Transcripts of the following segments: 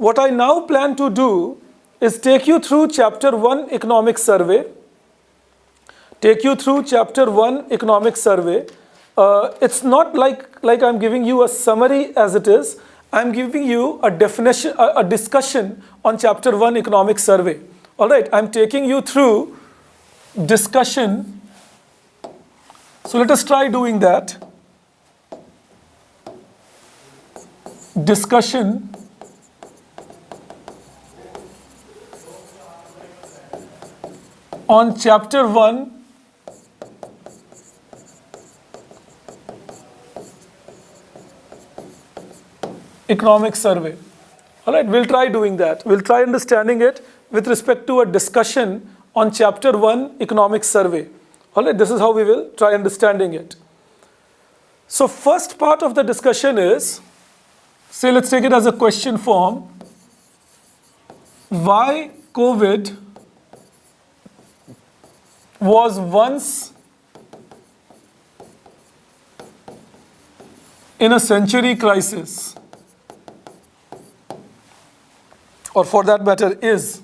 what I now plan to do is take you through Chapter 1 Economic Survey. Take you through Chapter 1 Economic Survey. It's not like I'm giving you a summary as it is. I'm giving you a definition, a discussion on Chapter 1 Economic Survey. All right, I'm taking you through discussion. So let us try doing that. Discussion on Chapter 1 Economic Survey. All right, we'll try doing that. We'll try understanding it with respect to a discussion on Chapter 1 Economic Survey. All right, this is how we will try understanding it. So first part of the discussion is, say let's take it as a question form. Why COVID was once in a century crisis, or for that matter is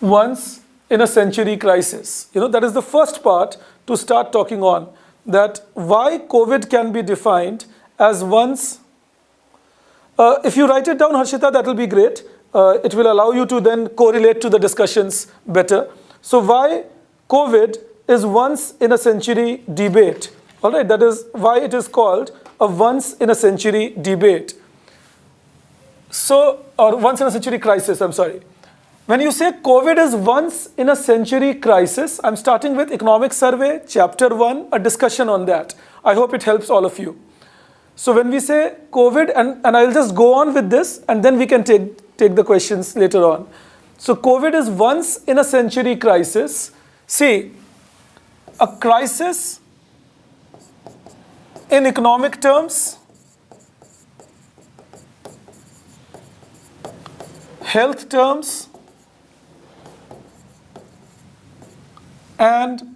once in a century crisis. That is the first part to start talking on, that why COVID can be defined as once. If you write it down, Harshita, that will be great. It will allow you to then correlate to the discussions better. So why COVID is once in a century debate. All right, that is why it is called a once in a century debate. So, or once in a century crisis, I'm sorry. When you say COVID is once in a century crisis, I'm starting with Economic Survey, Chapter 1, a discussion on that. I hope it helps all of you. So when we say COVID, and I'll just go on with this, and then we can take the questions later on. So COVID is once in a century crisis. See, a crisis in economic terms, health terms, and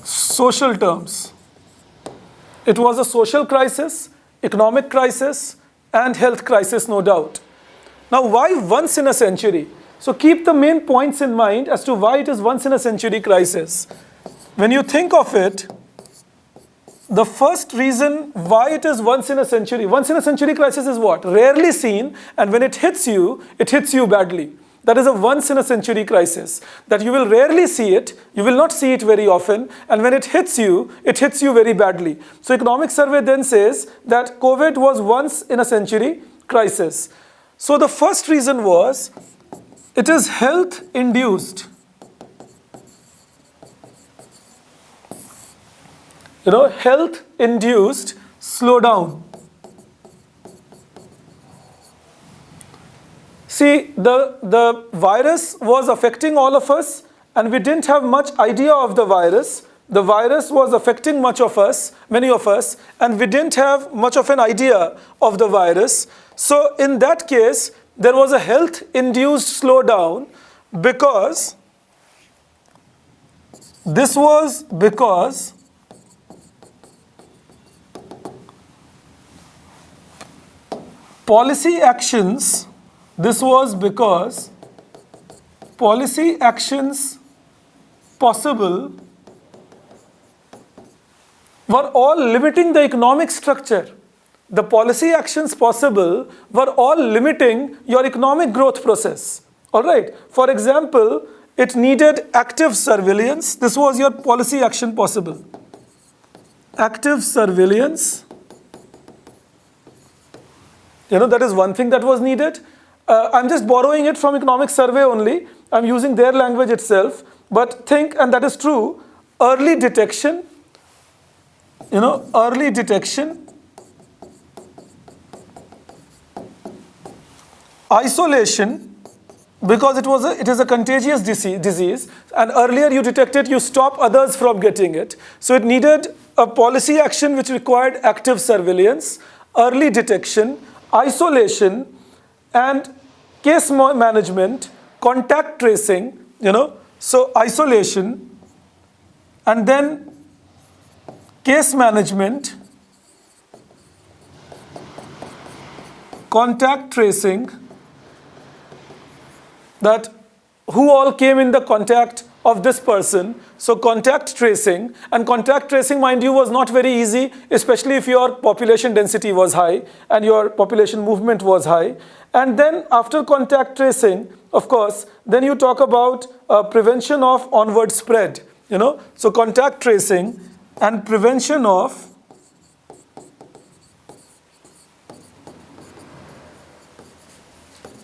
social terms. It was a social crisis, economic crisis, and health crisis, no doubt. Now, why once in a century? So keep the main points in mind as to why it is once in a century crisis. When you think of it, the first reason why it is once in a century crisis is what? Rarely seen, and when it hits you badly. That is a once in a century crisis, that you will rarely see it, you will not see it very often, and when it hits you very badly. So Economic Survey then says that COVID was once in a century crisis. So the first reason was, it is health induced. Health induced slowdown. See, the virus was affecting all of us, and we didn't have much idea of the virus. The virus was affecting many of us, and we didn't have much of an idea of the virus. So in that case, there was a health-induced slowdown because policy actions possible were all limiting the economic structure. The policy actions possible were all limiting your economic growth process. All right. For example, it needed active surveillance. This was your policy action possible. Active surveillance. That is one thing that was needed. I'm just borrowing it from Economic Survey only. I'm using their language itself. But think, and that is true, early detection, isolation, because it is a contagious disease, and earlier you detect it, you stop others from getting it. So it needed a policy action which required active surveillance, early detection, isolation, and case management, contact tracing, so isolation, and then case management, contact tracing, that who all came in the contact of this person. So contact tracing, and contact tracing, mind you, was not very easy, especially if your population density was high and your population movement was high. And then after contact tracing, of course, then you talk about prevention of onward spread, So contact tracing and prevention of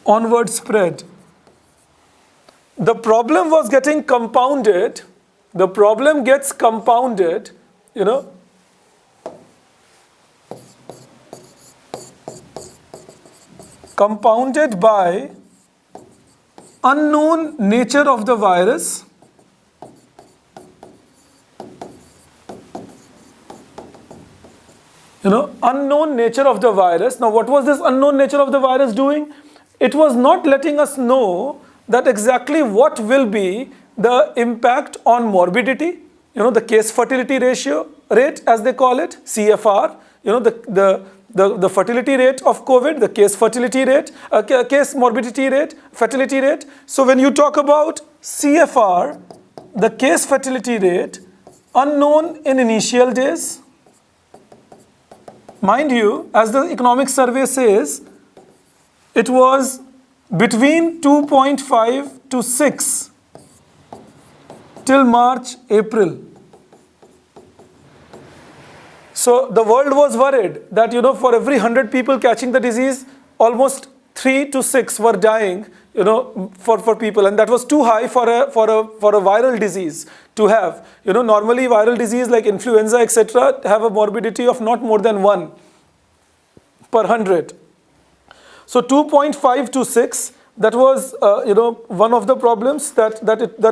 onward spread. The problem was getting compounded. The problem gets compounded, compounded by unknown nature of the virus, unknown nature of the virus. Now, what was this unknown nature of the virus doing? It was not letting us know that exactly what will be the impact on morbidity, the case fertility rate, as they call it, CFR, the fertility rate of COVID, the case fertility rate, case morbidity rate, fertility rate. So when you talk about CFR, the case fertility rate, unknown in initial days, mind you, as the economic survey says, it was between 2.5 to 6 till March, April. So the world was worried that, for every 100 people catching the disease, almost 3 to 6 were dying, for people. And that was too high for a viral disease to have. Normally viral disease like influenza, etc., have a morbidity of not more than 1 per 100. So 2.5 to 6, that was, one of the problems that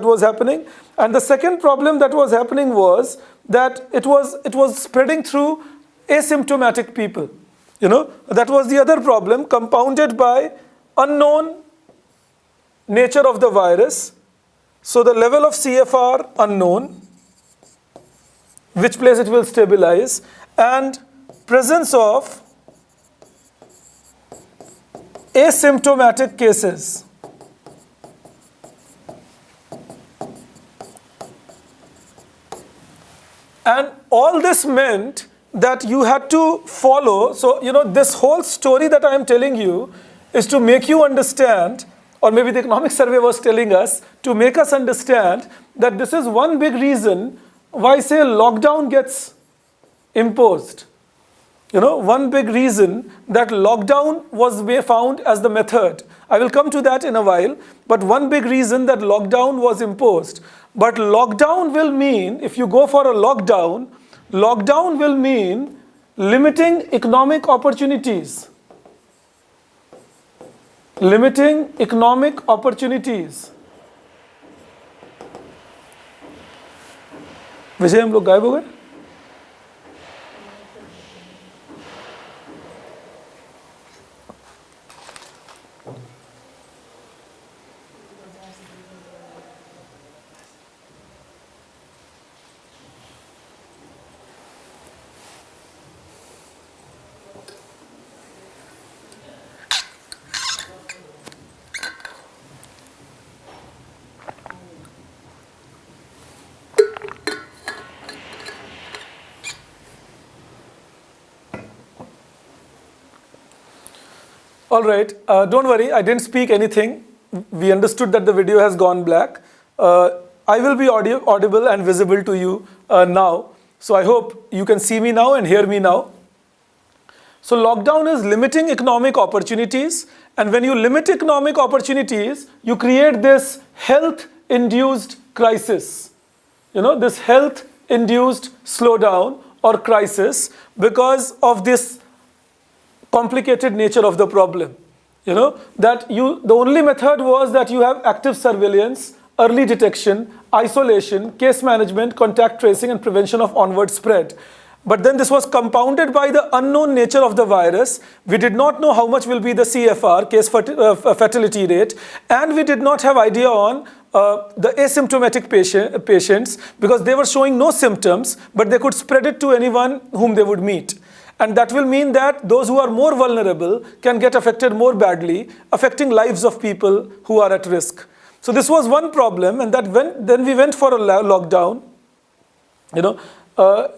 was happening. And the second problem that was happening was that it was spreading through asymptomatic people. That was the other problem, compounded by unknown nature of the virus. So the level of CFR unknown, which place it will stabilize, and presence of asymptomatic cases. And all this meant that you had to follow. So, this whole story that I am telling you is to make you understand, or maybe the economic survey was telling us, to make us understand that this is one big reason why, say, lockdown gets imposed. One big reason that lockdown was found as the method. I will come to that in a while. But one big reason that lockdown was imposed. But lockdown will mean, if you go for a lockdown will mean limiting economic opportunities. Limiting economic opportunities. विजय, हम लोग गायब हो गए? All right, don't worry, I didn't speak anything. We understood that the video has gone black. I will be audible and visible to you now. So I hope you can see me now and hear me now. So lockdown is limiting economic opportunities. And when you limit economic opportunities, you create this health-induced crisis. This health-induced slowdown or crisis because of this complicated nature of the problem. The only method was that you have active surveillance, early detection, isolation, case management, contact tracing, and prevention of onward spread. But then this was compounded by the unknown nature of the virus. We did not know how much will be the CFR, case fertility rate, and we did not have idea on the asymptomatic patients because they were showing no symptoms, but they could spread it to anyone whom they would meet. and that will mean that those who are more vulnerable can get affected more badly, affecting lives of people who are at risk. So this was one problem, and then we went for a lockdown.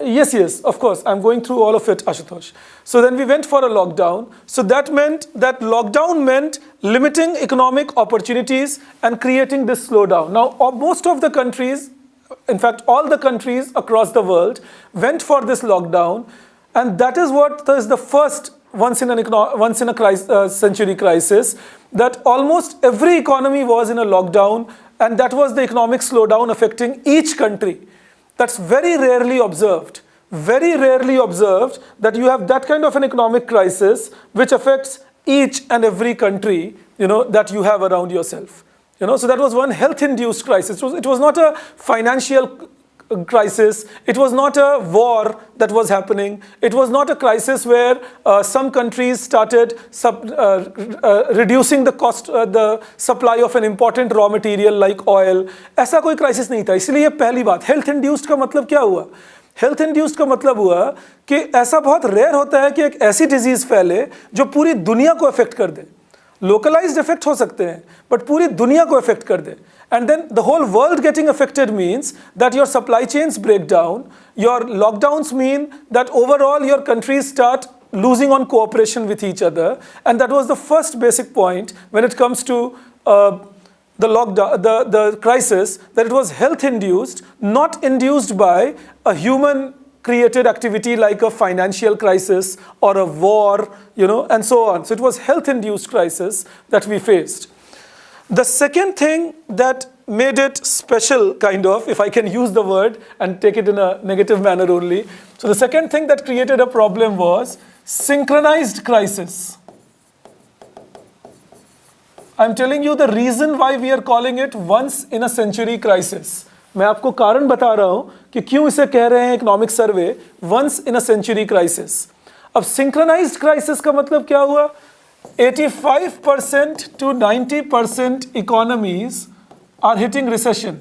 Yes, of course, I'm going through all of it, Ashutosh. So then we went for a lockdown. So that lockdown meant limiting economic opportunities and creating this slowdown. Now, most of the countries, in fact, all the countries across the world went for this lockdown, and that is what is the first once in a century crisis, that almost every economy was in a lockdown, and that was the economic slowdown affecting each country. That's very rarely observed that you have that kind of an economic crisis which affects each and every country, that you have around yourself. So that was one health-induced crisis. It was not a financial crisis. It was not a war that was happening. It was not a crisis where some countries started reducing the cost, the supply of an important raw material like oil. ऐसा कोई crisis नहीं था. इसलिए पहली बात, health-induced का मतलब क्या हुआ? Health-induced का मतलब हुआ कि ऐसा बहुत rare होता है कि एक ऐसी disease फैले जो पूरी दुनिया को affect कर दे. Localized effect हो सकते हैं, but पूरी दुनिया को affect कर दे. And then the whole world getting affected means that your supply chains break down. Your lockdowns mean that overall your countries start losing on cooperation with each other. And that was the first basic point when it comes to the lockdown, the crisis, that it was health-induced, not induced by a human-created activity like a financial crisis or a war, and so on. So it was health-induced crisis that we faced. The second thing that made it special, kind of, if I can use the word and take it in a negative manner only. So the second thing that created a problem was synchronized crisis. I'm telling you the reason why we are calling it once in a century crisis. मैं आपको कारण बता रहा हूं कि क्यों इसे कह रहे हैं economic survey once in a century crisis. अब synchronized crisis का मतलब क्या हुआ? 85% to 90% economies are hitting recession.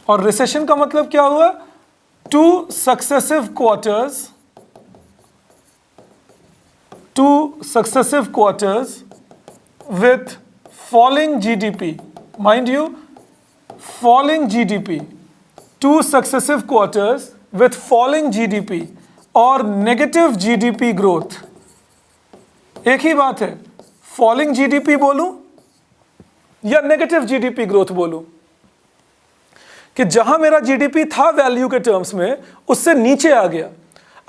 और recession का मतलब क्या हुआ? 2 successive quarters with falling GDP. Mind you, falling GDP. 2 successive quarters with falling GDP. और नेगेटिव जीडीपी ग्रोथ. एक ही बात है, फॉलिंग जीडीपी बोलूं या नेगेटिव जीडीपी ग्रोथ बोलूं, कि जहां मेरा जीडीपी था वैल्यू के टर्म्स में उससे नीचे आ गया.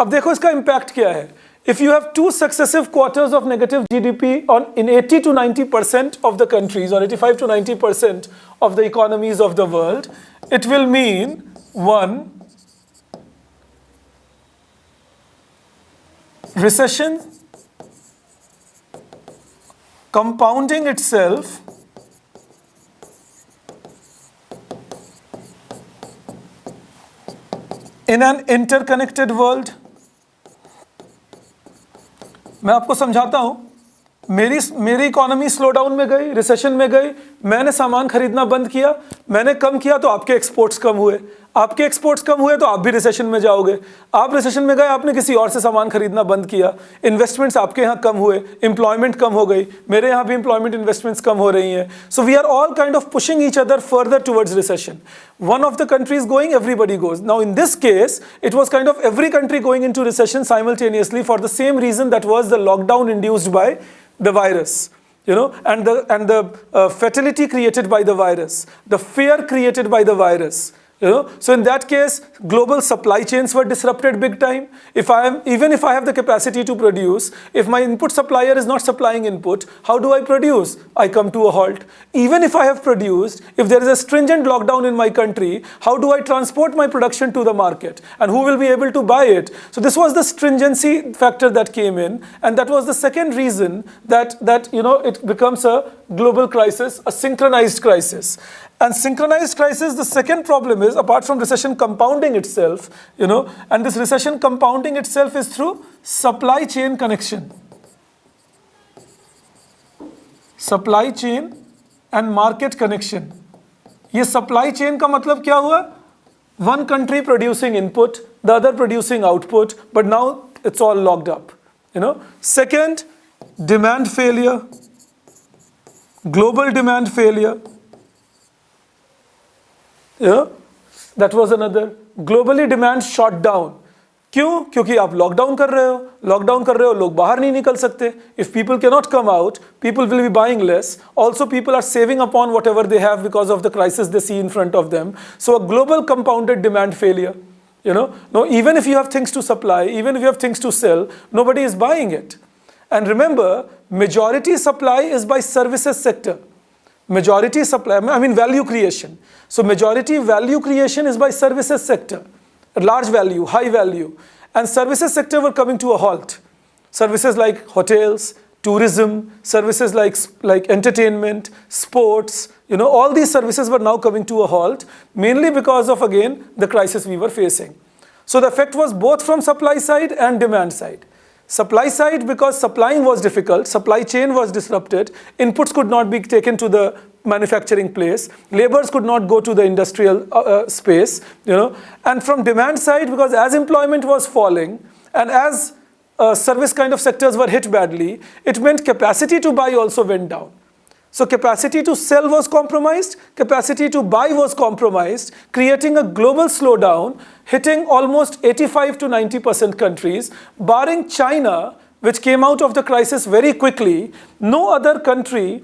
अब देखो इसका इंपैक्ट क्या है. If you have 2 successive quarters of negative GDP in 80 to 90% of the countries, or 85 to 90% of the economies of the world, it will mean, one, recession compounding itself in an interconnected world. मैं आपको समझाता हूं. मेरी economy slow down में गई, recession में गई, मैंने सामान खरीदना बंद किया, मैंने कम किया तो आपके एक्सपोर्ट्स कम हुए, आपके एक्सपोर्ट्स कम हुए तो आप भी रिसेशन में जाओगे, आप रिसेशन में गए, आपने किसी और से सामान खरीदना बंद किया, इन्वेस्टमेंट्स आपके यहाँ कम हुए, एम्प्लॉयमेंट कम हो गई, मेरे यहाँ भी एम्प्लॉयमेंट इन्वेस्टमेंट्स कम हो रही हैं. So we are all kind of pushing each other further towards recession. One of the countries going, everybody goes. Now in this case, it was kind of every country going into recession simultaneously for the same reason that was the lockdown induced by the virus, and the fatality created by the virus, the fear created by the virus. So in that case, global supply chains were disrupted big time. Even if I have the capacity to produce, if my input supplier is not supplying input, how do I produce? I come to a halt. Even if I have produced, if there is a stringent lockdown in my country, how do I transport my production to the market? And who will be able to buy it? So this was the stringency factor that came in, and that was the second reason that it becomes a global crisis, a synchronized crisis. And synchronized crisis, the second problem is, apart from recession compounding itself, and this recession compounding itself is through supply chain connection. Supply chain and market connection. ये supply chain का मतलब क्या हुआ? One country producing input, the other producing output, but now it's all locked up. Second, demand failure, global demand failure. That was another. Globally demand shot down. क्यों? क्योंकि आप lockdown कर रहे हो, लोग बाहर नहीं निकल सकते. If people cannot come out, people will be buying less. Also, people are saving upon whatever they have because of the crisis they see in front of them. So a global compounded demand failure. No, even if you have things to supply, even if you have things to sell, nobody is buying it. And remember, majority supply is by services sector. Majority supply, I mean value creation. So majority value creation is by services sector. Large value, high value. And services sector were coming to a halt. Services like hotels, tourism, services like entertainment, sports, all these services were now coming to a halt, mainly because of, again, the crisis we were facing. So the effect was both from supply side and demand side. Supply side, because supplying was difficult, supply chain was disrupted, inputs could not be taken to the manufacturing place, laborers could not go to the industrial space, and from demand side, because as employment was falling and as service kind of sectors were hit badly, it meant capacity to buy also went down. So capacity to sell was compromised, capacity to buy was compromised, creating a global slowdown, hitting almost 85 to 90% countries, barring China, which came out of the crisis very quickly. No other country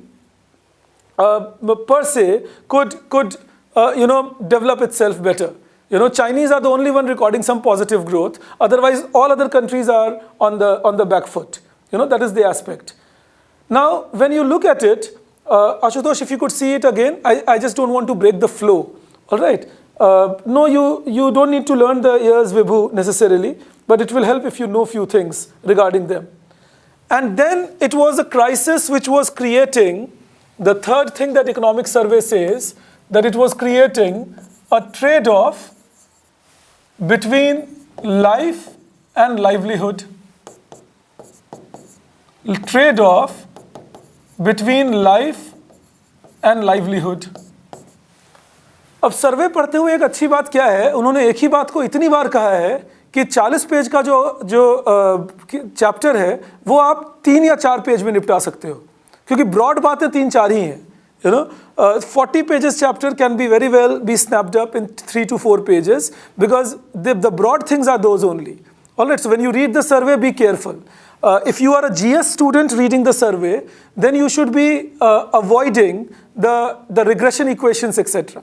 per se could develop itself better. Chinese are the only one recording some positive growth. Otherwise, all other countries are on the back foot. That is the aspect. Now, when you look at it, Ashutosh, if you could see it again, I just don't want to break the flow. All right. No, you don't need to learn the years, Vibhu, necessarily, but it will help if you know few things regarding them. And then it was a crisis which was creating, the third thing that economic survey says, that it was creating a trade-off between life and livelihood. Trade-off between life and livelihood. अब सर्वे पढ़ते हुए एक अच्छी बात क्या है, उन्होंने एक ही बात को इतनी बार कहा है कि 40 पेज का जो चैप्टर है वो आप 3 या 4 पेज में निपटा सकते हो, क्योंकि ब्रॉड बातें 3-4 ही हैं. 40 pages chapter can be very well be snapped up in 3 to 4 pages because the broad things are those only. All right, so when you read the survey, be careful. If you are a GS student reading the survey, then you should be avoiding the regression equations, etc.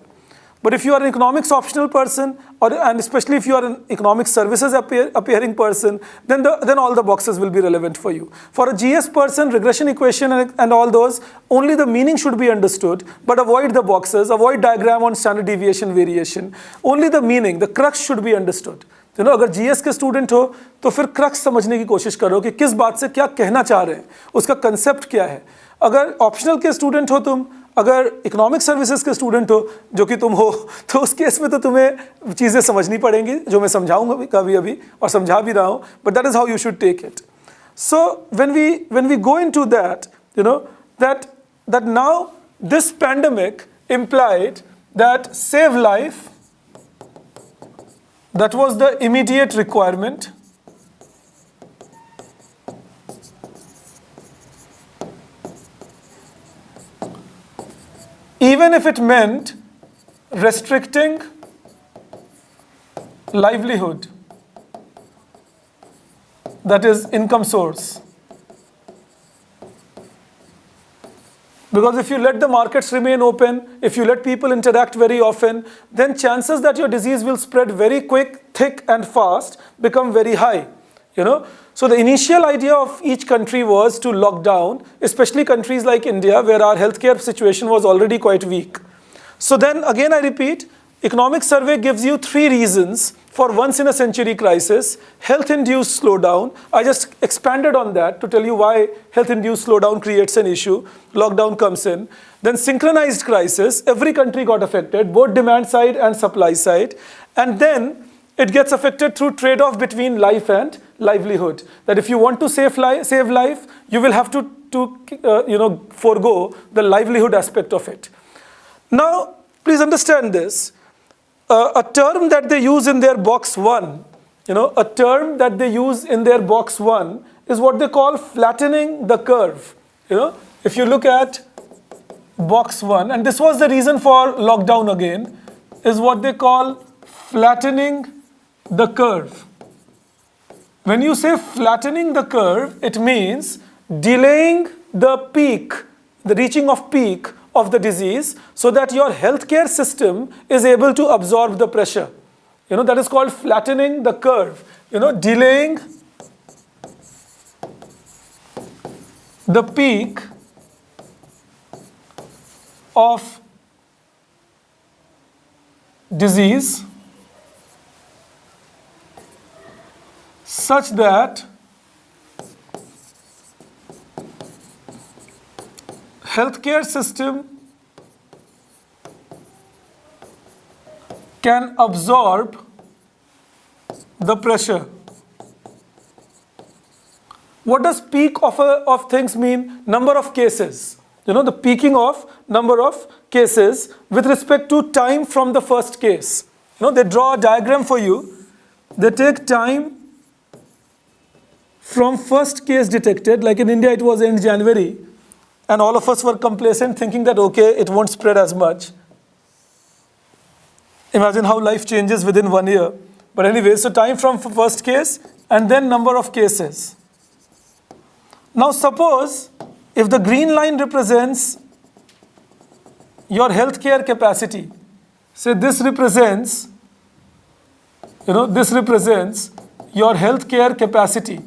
But if you are an economics optional person, and especially if you are an economic services appearing person, then all the boxes will be relevant for you. For a GS person, regression equation and all those, only the meaning should be understood, but avoid the boxes, avoid diagram on standard deviation variation. Only the meaning, the crux should be understood. अगर GS के student हो तो फिर crux समझने की कोशिश करो कि किस बात से क्या कहना चाह रहे हैं, उसका कंसेप्ट क्या है. अगर ऑप्शनल के स्टूडेंट हो तुम, अगर इकोनॉमिक सर्विसेज के स्टूडेंट हो जो कि तुम हो, तो उस केस में तो तुम्हें चीज़ें समझनी पड़ेंगी जो मैं समझाऊंगा कभी अभी और समझा भी रहा हूँ, but that is how you should take it. So when we go into that, that now this pandemic implied that save life, that was the immediate requirement. Even if it meant restricting livelihood, that is income source. Because if you let the markets remain open, if you let people interact very often, then chances that your disease will spread very quick, thick and fast become very high. So the initial idea of each country was to lock down, especially countries like India where our healthcare situation was already quite weak. So then again I repeat, economic survey gives you 3 reasons for once in a century crisis. Health-induced slowdown, I just expanded on that to tell you why health-induced slowdown creates an issue. Lockdown comes in. Then synchronized crisis, every country got affected, both demand side and supply side. And then it gets affected through trade-off between life and livelihood. That if you want to save life, you will have to forego the livelihood aspect of it. Now, please understand this. A term that they use in their box 1 a term that they use in their box 1 is what they call flattening the curve. If you look at box 1, and this was the reason for lockdown again, is what they call flattening the curve. When you say flattening the curve, it means delaying the peak, the reaching of peak of the disease, so that your healthcare system is able to absorb the pressure. That is called flattening the curve. Delaying the peak of disease such that healthcare system can absorb the pressure. What does peak of things mean? Number of cases. The peaking of number of cases with respect to time from the first case. They draw a diagram for you. They take time from first case detected, like in India it was in January, and all of us were complacent thinking that okay, it won't spread as much. Imagine how life changes within 1 year. But anyway, so time from first case and then number of cases. Now suppose if the green line represents your healthcare capacity, say this represents your healthcare capacity.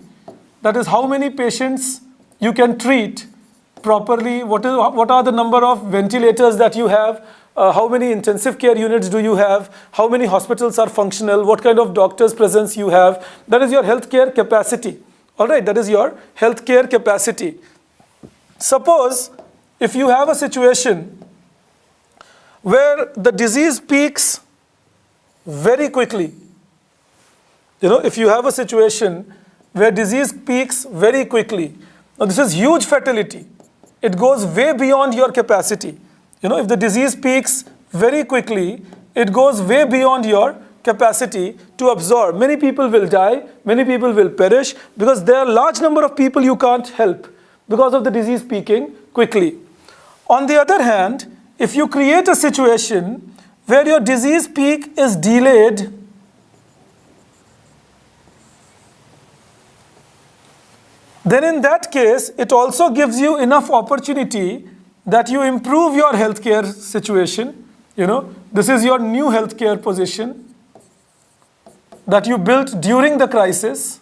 That is how many patients you can treat properly, what are the number of ventilators that you have, how many intensive care units do you have, how many hospitals are functional, what kind of doctors presence you have. That is your healthcare capacity. All right, that is your healthcare capacity. Suppose if you have a situation where the disease peaks very quickly, if you have a situation where disease peaks very quickly, now this is huge fatality. It goes way beyond your capacity. If the disease peaks very quickly, it goes way beyond your capacity to absorb. Many people will die, many people will perish, because there are a large number of people you can't help because of the disease peaking quickly. On the other hand, if you create a situation where your disease peak is delayed then in that case, it also gives you enough opportunity that you improve your healthcare situation. This is your new healthcare position that you built during the crisis.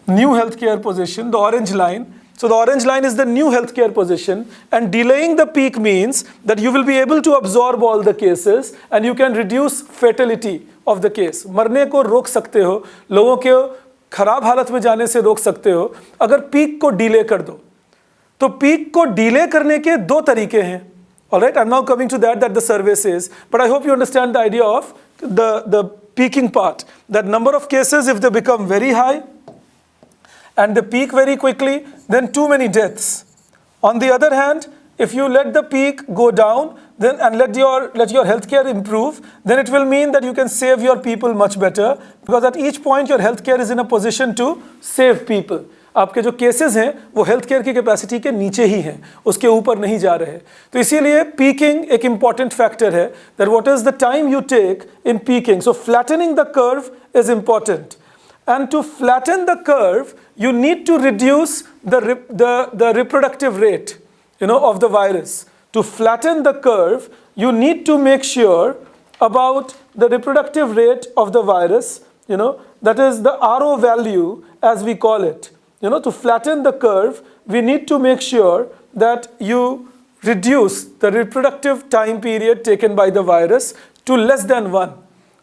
New healthcare position, the orange line. So the orange line is the new healthcare position, and delaying the peak means that you will be able to absorb all the cases and you can reduce fatality of the case. मरने को रोक सकते हो, लोगों के खराब हालत में जाने से रोक सकते हो अगर पीक को डिले कर दो. तो पीक को डिले करने के दो तरीके हैं. All right, I'm now coming to that the survey says, but I hope you understand the idea of the peaking part. That number of cases, if they become very high and they peak very quickly, then too many deaths. On the other hand, if you let the peak go down then and let your healthcare improve, then it will mean that you can save your people much better, because at each point your healthcare is in a position to save people. आपके जो cases हैं वो health care की capacity के नीचे ही हैं, उसके ऊपर नहीं जा रहे. तो इसीलिए पीकिंग एक इम्पॉर्टेंट फैक्टर है, that what is the time you take in peaking. So flattening the curve is important, and to flatten the curve you need to reduce the reproductive rate of the virus. To flatten the curve, you need to make sure about the reproductive rate of the virus, that is the RO value as we call it. To flatten the curve, we need to make sure that you reduce the reproductive time period taken by the virus to less than 1.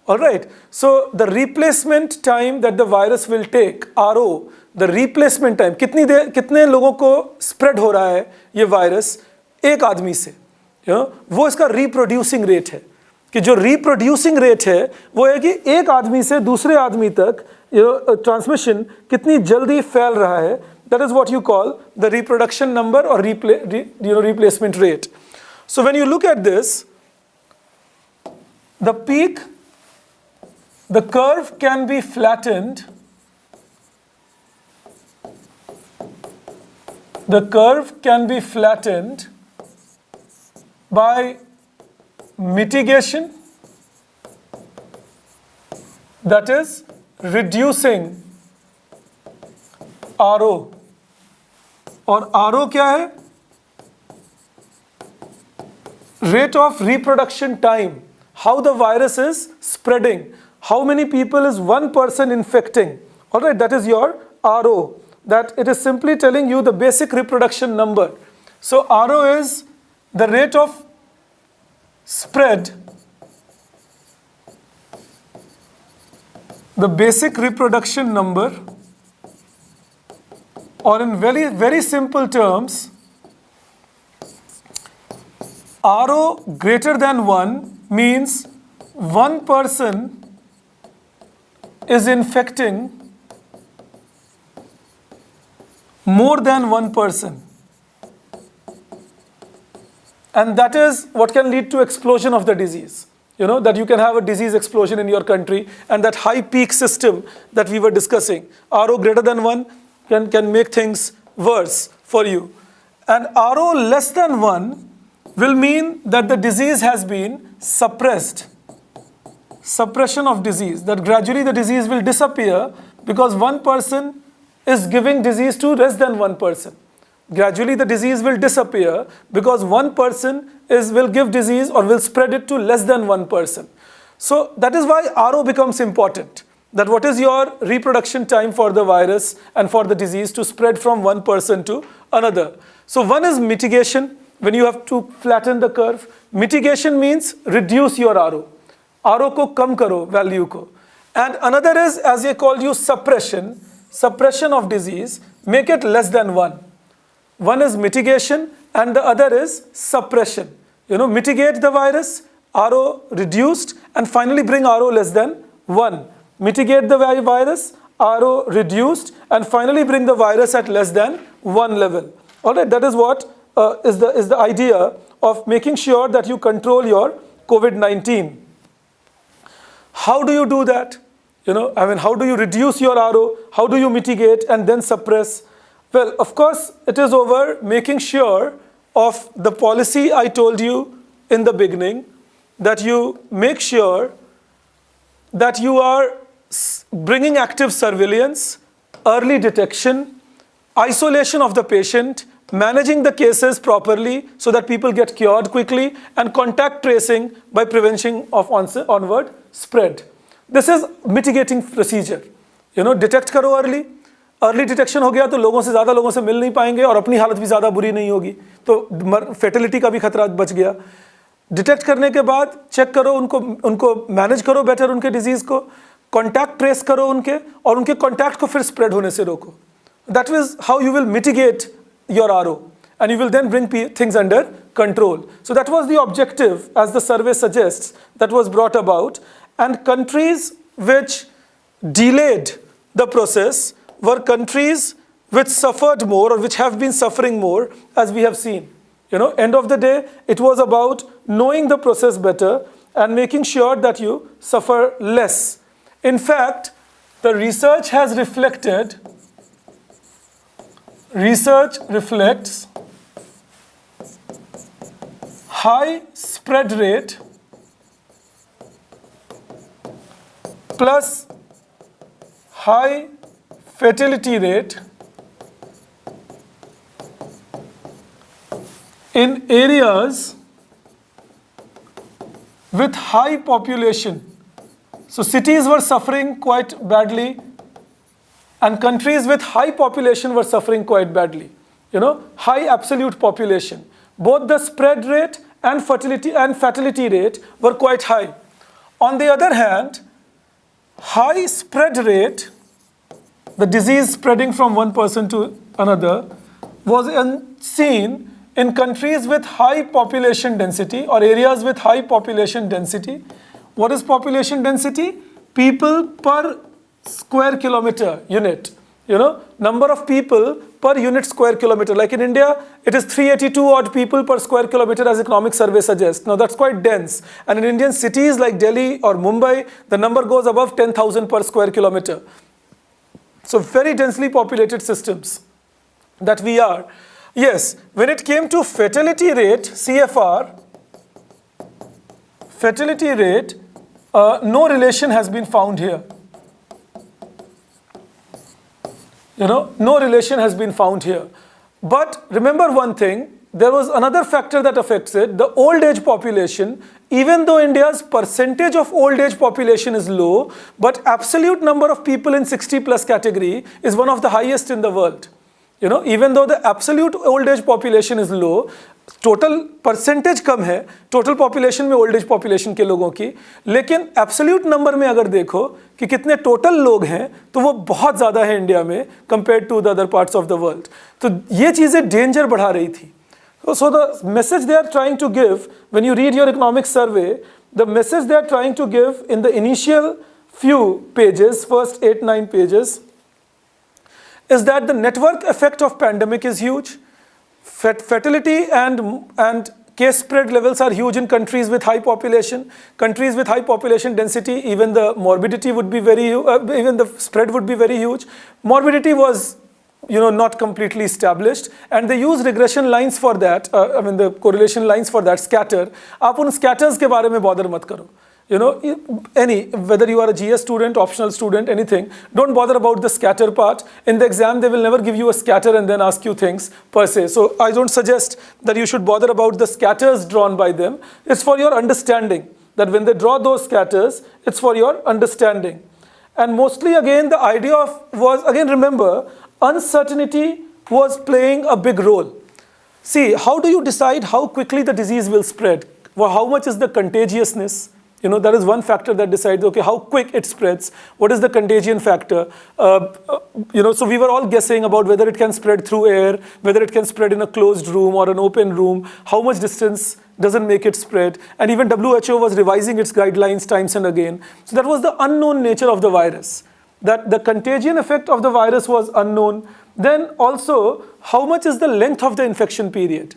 All right. So the replacement time that the virus will take, RO, the replacement time, कितने लोगों को spread हो रहा है ये virus एक आदमी से, वो इसका रिप्रोड्यूसिंग रेट है. कि जो रिप्रोड्यूसिंग रेट है वो है कि एक आदमी से दूसरे आदमी तक ट्रांसमिशन कितनी जल्दी फैल रहा है. That is what you call the reproduction number और replacement rate. So when you look at this, the peak the curve can be flattened. The curve can be flattened by mitigation, that is reducing RO. और RO क्या है? Rate of reproduction time, how the virus is spreading, how many people is one person infecting. All right, that is your RO. That it is simply telling you the basic reproduction number. So RO is the rate of spread, the basic reproduction number, or in very, very simple terms, RO greater than 1 means one person is infecting more than one person. And that is what can lead to explosion of the disease. You know, that you can have a disease explosion in your country, and that high peak system that we were discussing, RO greater than 1 can make things worse for you. And RO less than 1 will mean that the disease has been suppressed. Suppression of disease, that gradually the disease will disappear because one person is giving disease to less than one person. Gradually the disease will disappear because one person will give disease or will spread it to less than one person. So that is why RO becomes important. That what is your reproduction time for the virus and for the disease to spread from one person to another. So one is mitigation, when you have to flatten the curve. Mitigation means reduce your RO. RO ko kam karo, value ko. And another is, as I called you, suppression. Suppression of disease, make it less than 1. One is mitigation and the other is suppression. You know, mitigate the virus, RO reduced, and finally bring RO less than 1. Mitigate the virus, RO reduced, and finally bring the virus at less than 1 level. All right, that is what is the idea of making sure that you control your COVID-19. How do you do that? You know, I mean, how do you reduce your RO? How do you mitigate and then suppress? Well, of course, it is over making sure of the policy I told you in the beginning, that you make sure that you are bringing active surveillance, early detection, isolation of the patient, managing the cases properly so that people get cured quickly, and contact tracing by prevention of onward spread. This is mitigating procedure. You know, detect karo early. Early detection हो गया तो लोगों से ज़्यादा लोगों से मिल नहीं पाएंगे और अपनी हालत भी ज़्यादा बुरी नहीं होगी, तो फेटिलिटी का भी खतरा बच गया. डिटेक्ट करने के बाद चेक करो, उनको मैनेज करो बेटर, उनके डिजीज़ को कॉन्टैक्ट ट्रेस करो उनके, और उनके कॉन्टैक्ट को फिर स्प्रेड होने से रोको. That is how you will mitigate your RO, and you will then bring things under control. So that was the objective, as the survey suggests, that was brought about. And countries which delayed the process were countries which suffered more, or which have been suffering more, as we have seen. You know, end of the day, it was about knowing the process better and making sure that you suffer less. In fact, the research reflects high spread rate plus high fatality rate in areas with high population. So cities were suffering quite badly, and countries with high population were suffering quite badly. You know, high absolute population. Both the spread rate and fatality rate were quite high. On the other hand, high spread rate, the disease spreading from one person to another, was seen in countries with high population density, or areas with high population density. What is population density? People per square kilometer unit. number of people per unit square kilometer. Like in India, it is 382 odd people per square kilometer as economic survey suggests. Now that's quite dense. And in Indian cities like Delhi or Mumbai, the number goes above 10,000 per square kilometer. So very densely populated systems that we are. Yes, when it came to fatality rate, CFR, fatality rate, no relation has been found here. No relation has been found here. But remember one thing, there was another factor that affects it, the old age population. Even though India's percentage of old age population is low, but absolute number of people in 60 plus category is one of the highest in the world. Even though the absolute old age population is low, total percentage कम है total population में old age population के लोगों की, लेकिन absolute number में अगर देखो कि कितने total लोग हैं तो वो बहुत ज़्यादा है इंडिया में compared to the other parts of the world. तो ये चीज़ें danger बढ़ा रही थी. So the message they are trying to give when you read your economic survey, the message they are trying to give in the initial few pages, first 8-9 pages, is that the network effect of pandemic is huge. Fatality and case spread levels are huge in countries with high population. Countries with high population density, even the morbidity would be even the spread would be very huge. Morbidity was, not completely established, and they use regression lines for that. The correlation lines for that, scatter. आप उन scatters के बारे में bother मत करो. Whether you are a GS student, optional student, anything, don't bother about the scatter part. In the exam, they will never give you a scatter and then ask you things per se. So I don't suggest that you should bother about the scatters drawn by them. It's for your understanding, that when they draw those scatters, it's for your understanding. And mostly, again, the idea was, remember, uncertainty was playing a big role. See, how do you decide how quickly the disease will spread? Well, how much is the contagiousness? That is one factor that decides, okay, how quick it spreads. What is the contagion factor? So we were all guessing about whether it can spread through air, whether it can spread in a closed room or an open room, how much distance doesn't make it spread. And even WHO was revising its guidelines times and again. So that was the unknown nature of the virus. That the contagion effect of the virus was unknown. Then also, how much is the length of the infection period?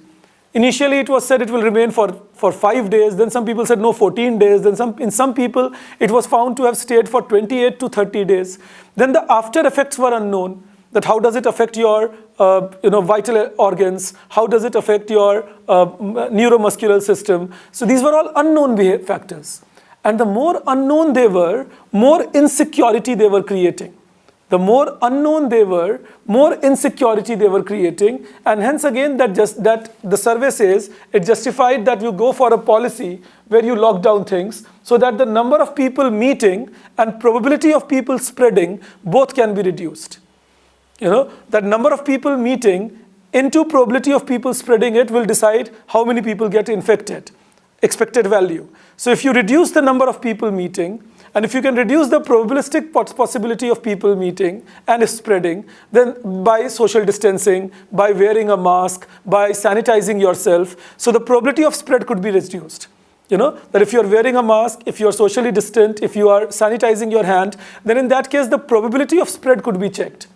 Initially, it was said it will remain for 5 days. Then some people said, no, 14 days. Then in some people, it was found to have stayed for 28 to 30 days. Then the after effects were unknown. That how does it affect your vital organs? How does it affect your neuromuscular system? So these were all unknown factors. And the more unknown they were, more insecurity they were creating. The more unknown they were, more insecurity they were creating. And hence again, that the survey says, it justified that you go for a policy where you lock down things so that the number of people meeting and probability of people spreading both can be reduced. That number of people meeting into probability of people spreading it will decide how many people get infected, expected value. So if you reduce the number of people meeting, and if you can reduce the probabilistic possibility of people meeting and spreading, then by social distancing, by wearing a mask, by sanitizing yourself, so the probability of spread could be reduced. That if you're wearing a mask, if you're socially distant, if you are sanitizing your hand, then in that case, the probability of spread could be checked.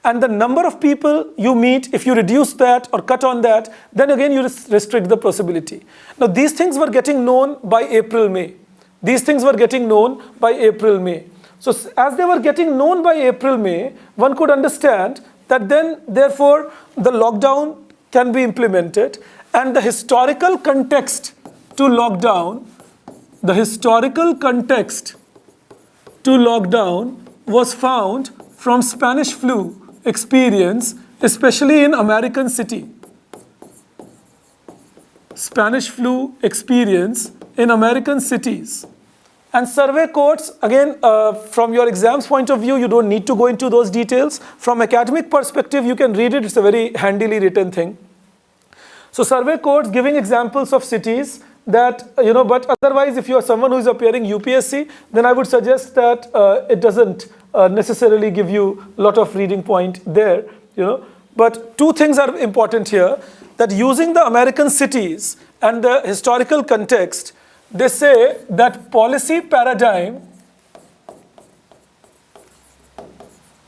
And the number of people you meet, if you reduce that or cut on that, then again you restrict the possibility. Now these things were getting known by April, May. These things were getting known by April, May. So as they were getting known by April, May, one could understand that then, therefore, the lockdown can be implemented. And the historical context to lockdown, was found from Spanish flu experience, especially in American city. Spanish flu experience in American cities. And survey codes, again, from your exams point of view, you don't need to go into those details. From academic perspective, you can read it. It's a very handily written thing. So survey codes giving examples of cities that, but otherwise, if you are someone who is appearing UPSC, then I would suggest that it doesn't necessarily give you a lot of reading point there, But two things are important here, that using the American cities and the historical context, they say that policy paradigm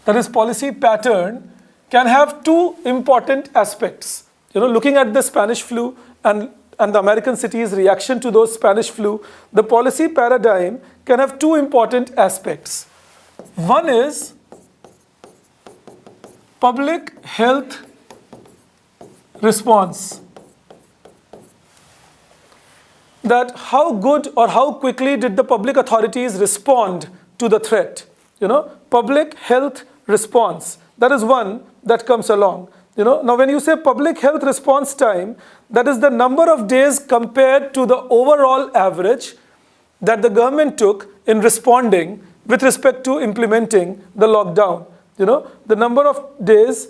that is policy pattern, can have two important aspects. Looking at the Spanish flu and the American cities' reaction to those Spanish flu, the policy paradigm can have two important aspects. One is public health response. That how good or how quickly did the public authorities respond to the threat? Public health response. That is one that comes along. Now when you say public health response time, that is the number of days compared to the overall average that the government took in responding with respect to implementing the lockdown. The number of days,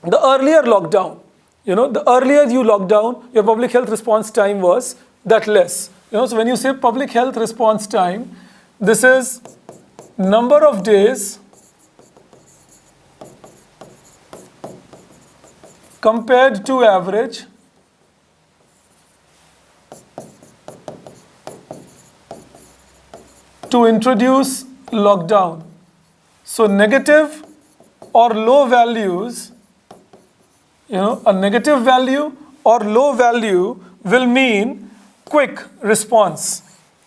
the earlier lockdown, the earlier you locked down, your public health response time was that less. So when you say public health response time, this is number of days compared to average to introduce lockdown. So negative or low values, a negative value or low value will mean quick response.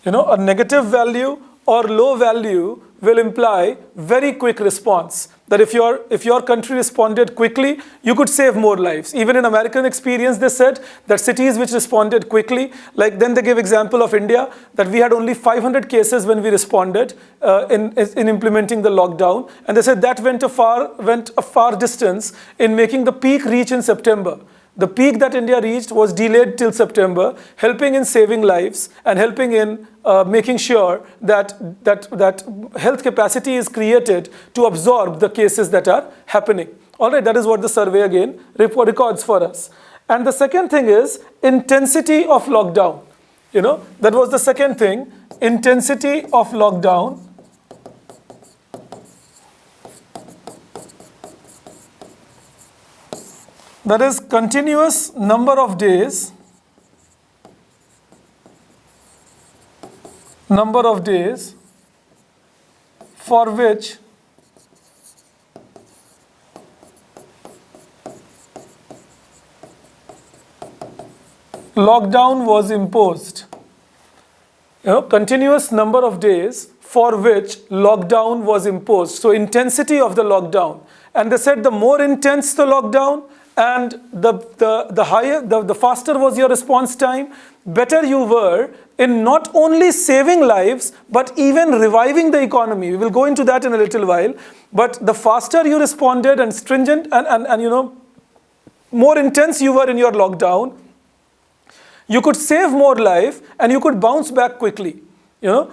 A negative value or low value will imply very quick response. That if your country responded quickly, you could save more lives. Even in American experience, they said that cities which responded quickly, like then they gave example of India, that we had only 500 cases when we responded in implementing the lockdown. And they said that went a far distance in making the peak reach in September. The peak that India reached was delayed till September, helping in saving lives and helping in making sure that health capacity is created to absorb the cases that are happening. All right, that is what the survey again records for us. And the second thing is intensity of lockdown. That was the second thing, intensity of lockdown. That is continuous number of days for which lockdown was imposed. Continuous number of days for which lockdown was imposed. So intensity of the lockdown. And they said the more intense the lockdown, and the faster was your response time, better you were in not only saving lives, but even reviving the economy. We will go into that in a little while. But the faster you responded and stringent and more intense you were in your lockdown, you could save more life and you could bounce back quickly.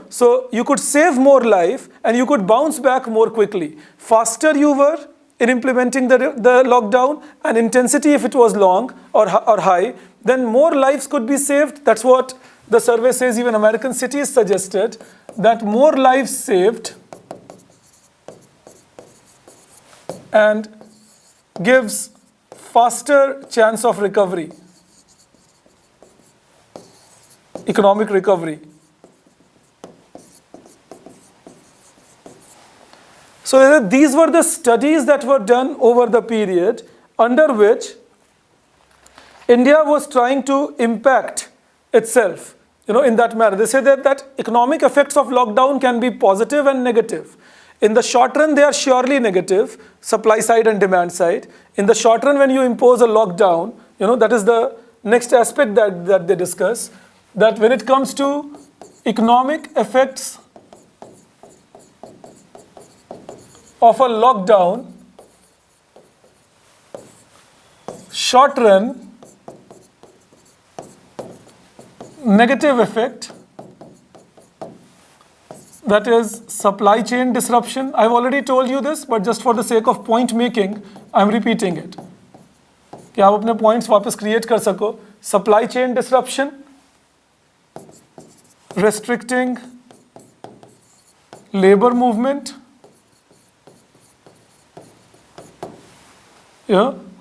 So you could save more life and you could bounce back more quickly. Faster you were in implementing the lockdown, and intensity if it was long or high, then more lives could be saved. That's what the survey says. Even American cities suggested that more lives saved and gives faster chance of recovery, economic recovery. So these were the studies that were done over the period under which India was trying to impact itself, in that manner. They say that economic effects of lockdown can be positive and negative. In the short run, they are surely negative, supply side and demand side. In the short run, when you impose a lockdown, that is the next aspect that they discuss, that when it comes to economic effects of a lockdown, short run, negative effect, that is supply chain disruption. I've already told you this, but just for the sake of point making, I'm repeating it. कि आप अपने points वापस create कर सको. Supply chain disruption, restricting labor movement.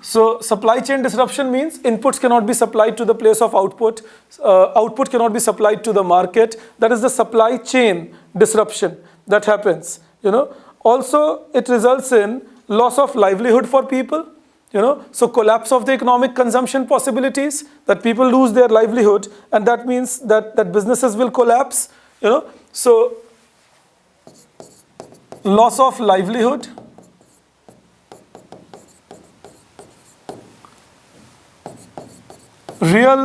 So supply chain disruption means inputs cannot be supplied to the place of output. Output cannot be supplied to the market. That is the supply chain disruption that happens. Also, it results in loss of livelihood for people. So collapse of the economic consumption possibilities, that people lose their livelihood, and that means that businesses will collapse. So loss of livelihood, real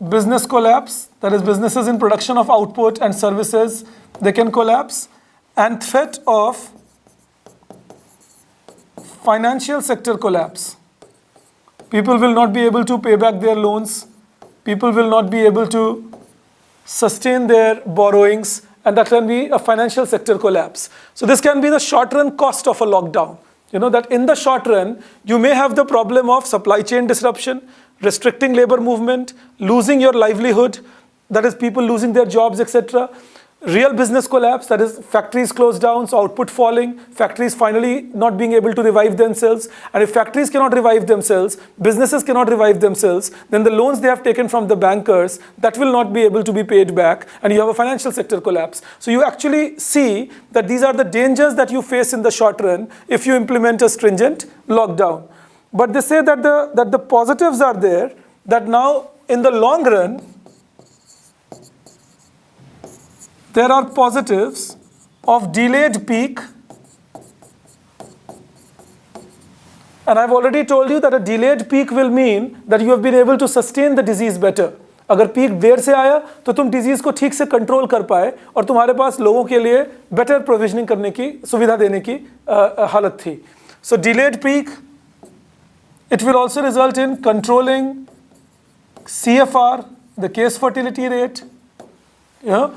business collapse, that is businesses in production of output and services, they can collapse, and threat of financial sector collapse. People will not be able to pay back their loans. People will not be able to sustain their borrowings, and that can be a financial sector collapse. So this can be the short-run cost of a lockdown. That in the short run, you may have the problem of supply chain disruption, restricting labor movement, losing your livelihood, that is people losing their jobs, etc. Real business collapse, that is factories closed down, so output falling, factories finally not being able to revive themselves. And if factories cannot revive themselves, businesses cannot revive themselves, then the loans they have taken from the bankers, that will not be able to be paid back, and you have a financial sector collapse. So you actually see that these are the dangers that you face in the short run if you implement a stringent lockdown. But they say that the positives are there, that now in the long run, there are positives of delayed peak. And I've already told you that a delayed peak will mean that you have been able to sustain the disease better. अगर peak देर से आया तो तुम disease को ठीक से control कर पाए और तुम्हारे पास लोगों के लिए बेटर प्रोविजनिंग करने की सुविधा देने की हालत थी. So delayed peak, it will also result in controlling CFR, the case fertility rate.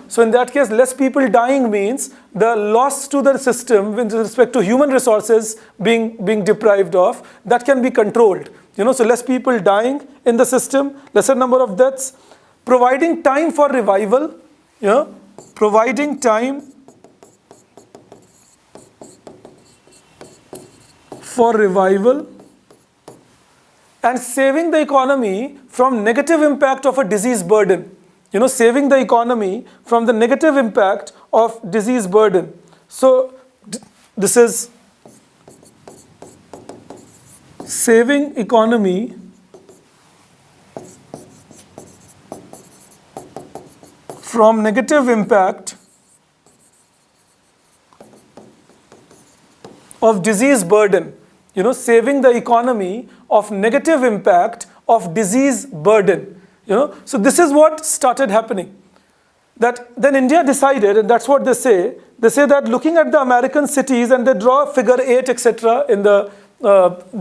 So in that case, less people dying means the loss to the system with respect to human resources being deprived of, that can be controlled. So less people dying in the system, lesser number of deaths, providing time for revival, providing time for revival, and saving the economy from negative impact of a disease burden. Saving the economy from the negative impact of disease burden. So this is saving economy from negative impact of disease burden. Saving the economy of negative impact of disease burden. So this is what started happening. That then India decided, and that's what they say that looking at the American cities, and they draw figure 8, etc. in the,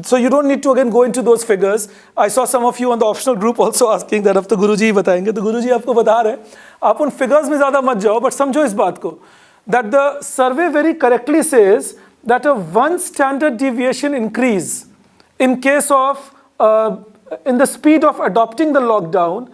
so you don't need to again go into those figures. I saw some of you on the optional group also asking that, अब तो गुरुजी बताएंगे, तो गुरुजी आपको बता रहे हैं, आप उन figures में ज़्यादा मत जाओ, but समझो इस बात को, that the survey very correctly says that a 1 standard deviation increase in case of in the speed of adopting the lockdown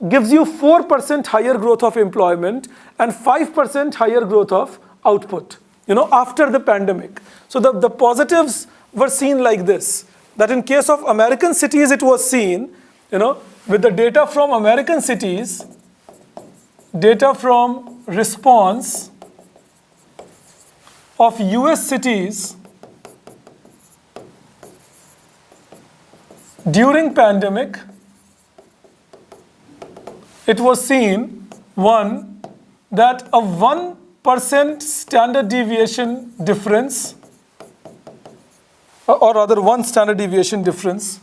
gives you 4% higher growth of employment and 5% higher growth of output, after the pandemic. So the positives were seen like this, that in case of American cities, it was seen, with the data from American cities, data from response of US cities during pandemic, it was seen, one, that a 1% standard deviation difference, or rather 1 standard deviation difference,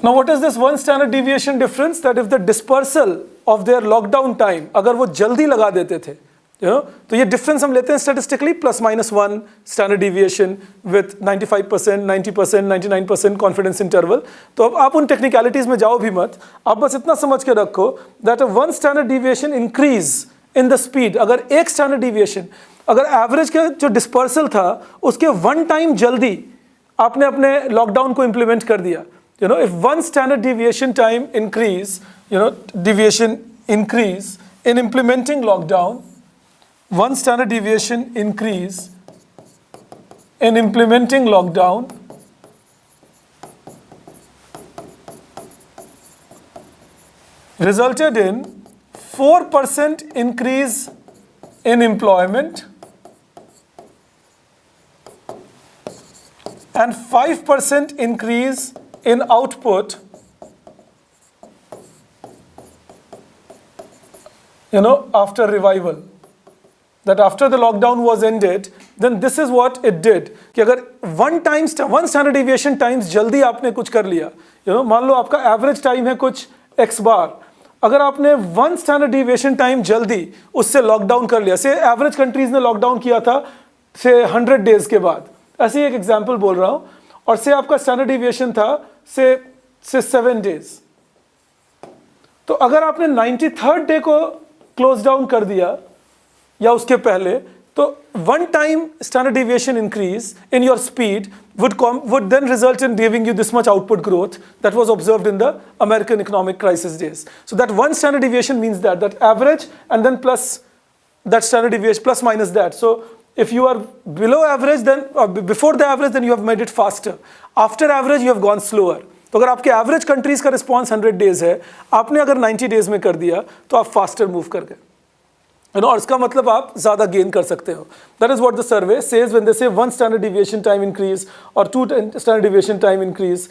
now what is this 1 standard deviation difference? That if the dispersal of their lockdown time, अगर वो जल्दी लगा देते थे, तो ये difference हम लेते हैं statistically ±1 standard deviation with 95%, 90%, 99% confidence interval. तो अब आप उन technicalities में जाओ भी मत, आप बस इतना समझ के रखो that a 1 standard deviation increase in the speed, अगर 1 standard deviation, अगर average का जो dispersal था उसके 1 time जल्दी आपने अपने lockdown को implement कर दिया, if 1 standard deviation time increase, deviation increase in implementing lockdown, 1 standard deviation increase in implementing lockdown resulted in 4% increase in employment and 5% increase in output, after revival. That after the lockdown was ended, then this is what it did. कि अगर one standard deviation times जल्दी आपने कुछ कर लिया, मान लो आपका average time है कुछ x बार, अगर आपने 1 standard deviation time जल्दी उससे lockdown कर लिया, से average countries ने lockdown किया था से 100 days के बाद, ऐसे एक example बोल रहा हूँ, और से आपका standard deviation था से 7 days, तो अगर आपने 93rd day को close down कर दिया या उसके पहले, तो one time standard deviation increase in your speed would then result in giving you this much output growth that was observed in the American economic crisis days. So that one standard deviation means that average and then plus that standard deviation plus minus that. So if you are below average, then before the average, then you have made it faster. After average, you have gone slower. तो अगर आपके average countries का response 100 days है, आपने अगर 90 days में कर दिया तो आप फास्टर मूव कर गए, और इसका मतलब आप ज़्यादा गेन कर सकते हो. That is what the survey says when they से 1 standard deviation time increase or 2 standard deviation time increase.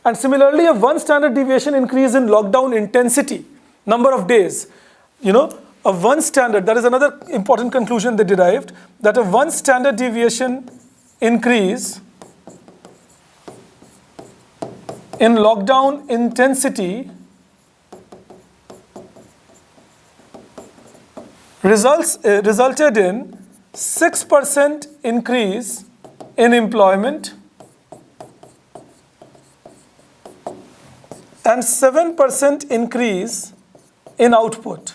And similarly, a 1 standard deviation increase in lockdown intensity, number of days, a 1 standard, that is another important conclusion they derived, that a 1 standard deviation increase in lockdown intensity resulted in 6% increase in employment and 7% increase in output.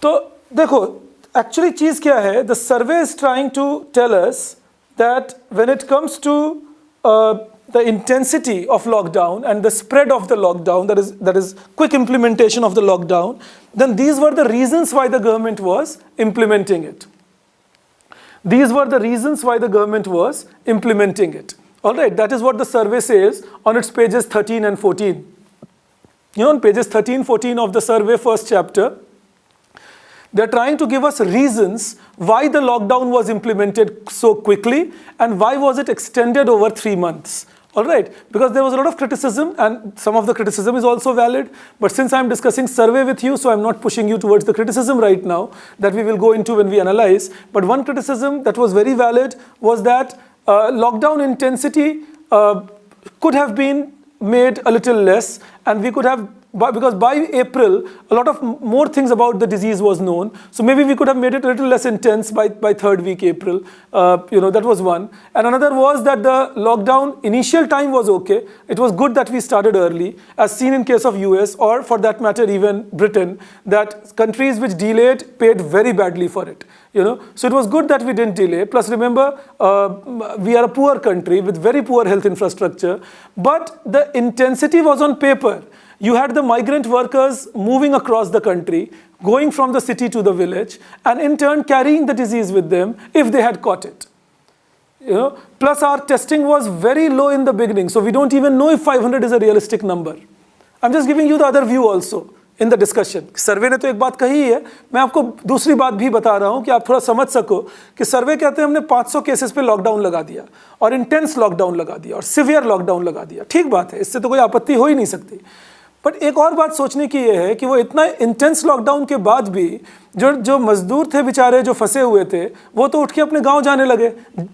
तो देखो, actually चीज़ क्या है? The survey is trying to tell us that when it comes to the intensity of lockdown and the spread of the lockdown, that is quick implementation of the lockdown, then these were the reasons why the government was implementing it. These were the reasons why the government was implementing it. All right, that is what the survey says on its pages 13 and 14. On pages 13, 14 of the survey first chapter, they're trying to give us reasons why the lockdown was implemented so quickly and why was it extended over 3 months. All right, because there was a lot of criticism and some of the criticism is also valid. But since I'm discussing survey with you, so I'm not pushing you towards the criticism right now that we will go into when we analyze. But one criticism that was very valid was that lockdown intensity could have been made a little less, and we could have, because by April, a lot of more things about the disease was known. So maybe we could have made it a little less intense by 3rd week April. That was one. And another was that the lockdown initial time was okay. It was good that we started early, as seen in case of US, or for that matter even Britain, that countries which delayed paid very badly for it. So it was good that we didn't delay. Plus remember, we are a poor country with very poor health infrastructure, but the intensity was on paper. You had the migrant workers moving across the country, going from the city to the village, and in turn carrying the disease with them if they had caught it. Plus our testing was very low in the beginning, so we don't even know if 500 is a realistic number. I'm just giving you the other view also in the discussion. सर्वे ने तो एक बात कही है, मैं आपको दूसरी बात भी बता रहा हूँ कि आप थोड़ा समझ सको कि सर्वे कहते हैं हमने 500 केसेस पे लॉकडाउन लगा दिया और इंटेंस लॉकडाउन लगा दिया और सिवियर लॉकडाउन लगा दिया. ठीक बात है, इससे तो कोई आपत्ति हो ही नहीं सकती. बट एक और बात सोचने की ये है कि वो इतना इंटेंस लॉकडाउन के बाद भी जो मजदूर थे बेचारे, जो फंसे हुए थे, वो तो उठ के अपने गांव जाने लगे,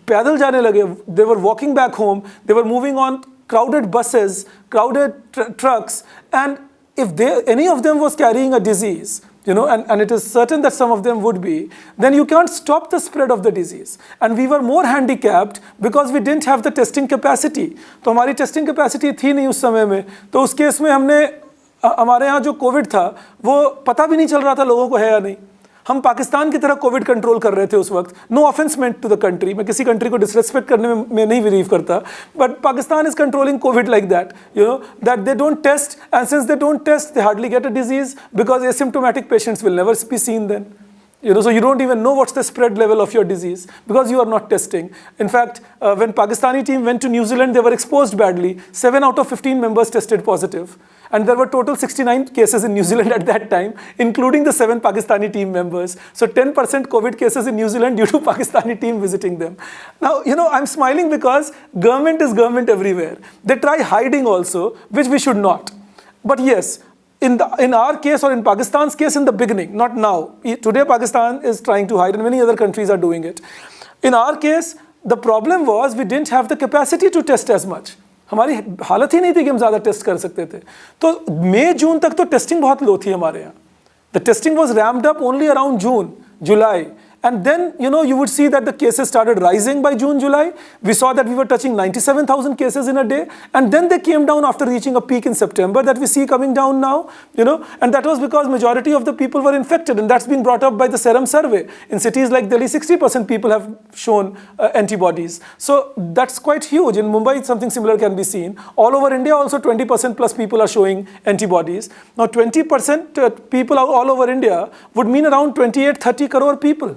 पैदल जाने लगे. They were walking back home, they were moving on crowded buses, crowded trucks, and if any of them was carrying a disease, and it is certain that some of them would be, then you can't stop the spread of the disease. And we were more handicapped because we didn't have the testing capacity. तो हमारी testing capacity थी नहीं उस समय में, तो उस case में हमारे यहाँ जो कोविड था वो पता भी नहीं चल रहा था लोगों को है या नहीं. हम पाकिस्तान की तरह कोविड कंट्रोल कर रहे थे उस वक्त. No offence meant to the country, मैं किसी कंट्री को डिसरेस्पेक्ट करने में नहीं बिलीव करता, but Pakistan is controlling COVID like that, that they don't test, and since they don't test they hardly get a disease because asymptomatic patients will never be seen then. So you don't even know what's the spread level of your disease because you are not testing. In fact, when Pakistani team went to New Zealand, they were exposed badly. 7 out of 15 members tested positive. And there were total 69 cases in New Zealand at that time, including the 7 Pakistani team members. So 10% COVID cases in New Zealand due to Pakistani team visiting them. Now, I'm smiling because government is government everywhere. They try hiding also, which we should not. But yes, in our case or in Pakistan's case in the beginning, not now. Today Pakistan is trying to hide and many other countries are doing it. In our case, the problem was we didn't have the capacity to test as much. हमारी हालत ही नहीं थी कि हम ज़्यादा test कर सकते थे. तो मई जून तक तो टेस्टिंग बहुत लो थी हमारे यहाँ. The testing was ramped up only around June, July. And then, you would see that the cases started rising by June, July. We saw that we were touching 97,000 cases in a day. And then they came down after reaching a peak in September that we see coming down now, And that was because majority of the people were infected. And that's been brought up by the serum survey. In cities like Delhi, 60% people have shown antibodies. So that's quite huge. In Mumbai, something similar can be seen. All over India, also 20% plus people are showing antibodies. Now, 20% people all over India would mean around 28-30 crore people.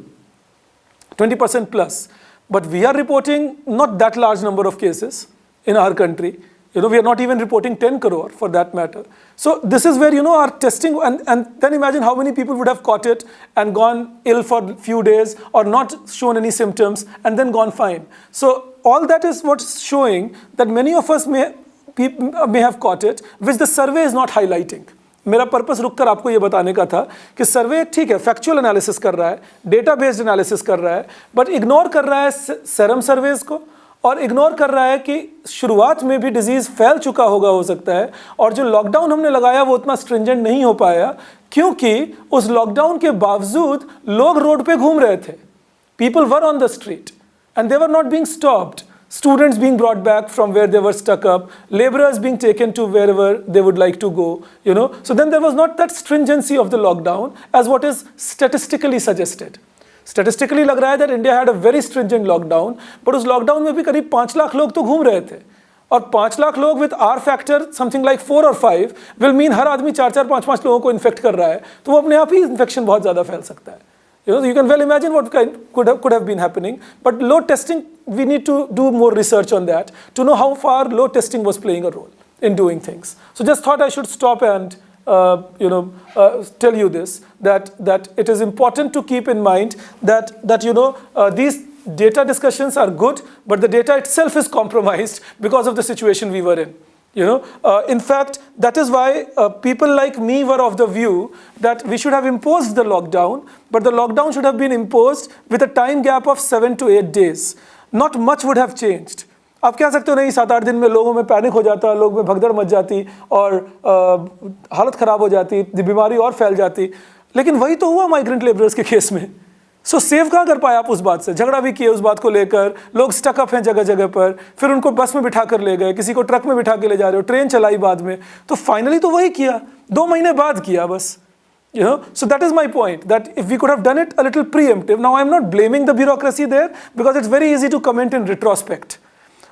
20% plus. But we are reporting not that large number of cases in our country. We are not even reporting 10 crore for that matter. So this is where, our testing, and then imagine how many people would have caught it and gone ill for a few days or not shown any symptoms and then gone fine. So all that is what's showing that many of us may have caught it, which the survey is not highlighting. मेरा purpose रुक कर आपको ये बताने का था कि सर्वे ठीक है, फैक्चुअल एनालिसिस कर रहा है, डेटा बेस्ड एनालिसिस कर रहा है, बट इग्नोर कर रहा है सेरम सर्वेज को और इग्नोर कर रहा है कि शुरुआत में भी डिजीज़ फैल चुका होगा हो सकता है और जो लॉकडाउन हमने लगाया वो उतना स्ट्रिंजेंट नहीं हो पाया क्योंकि उस लॉकडाउन के बावजूद लोग रोड पे घूम रहे थे. People were on the street and they were not being stopped. Students being brought back from where they were stuck up, laborers being taken to wherever they would like to go, So then there was not that stringency of the lockdown as what is statistically suggested. Statistically लग रहा है that India had a very stringent lockdown, but उस lockdown में भी करीब 5 लाख लोग तो घूम रहे थे. और 5 लाख लोग with R factor something like 4 or 5 will mean हर आदमी 4-4, 5-5 लोगों को इन्फेक्ट कर रहा है, तो वो अपने आप ही इन्फेक्शन बहुत ज़्यादा फैल सकता है. You can well imagine what could have been happening. But low testing, we need to do more research on that to know how far low testing was playing a role in doing things. So just thought I should stop and tell you this, that it is important to keep in mind that these data discussions are good, but the data itself is compromised because of the situation we were in. In fact, that is why people like me were of the view that we should have imposed the lockdown, but the lockdown should have been imposed with a time gap of 7 to 8 days. Not much would have changed. आप कह सकते हो नहीं 7-8 दिन में लोगों में panic हो जाता, लोग में भगदड़ मच जाती और हालत ख़राब हो जाती, बीमारी और फैल जाती, लेकिन वही तो हुआ माइग्रेंट लेबरर्स के केस में. सो सेव कहाँ कर पाए आप उस बात से, झगड़ा भी किए उस बात को लेकर, लोग स्टकअप हैं जगह जगह पर, फिर उनको बस में बिठा कर ले गए, किसी को ट्रक में बिठा के ले जा रहे हो, ट्रेन चलाई बाद में, तो फाइनली तो वही किया, 2 महीने बाद किया बस. So that is my point, that if we could have done it a little preemptive. Now I am not blaming the bureaucracy there because it's very easy to comment in retrospect.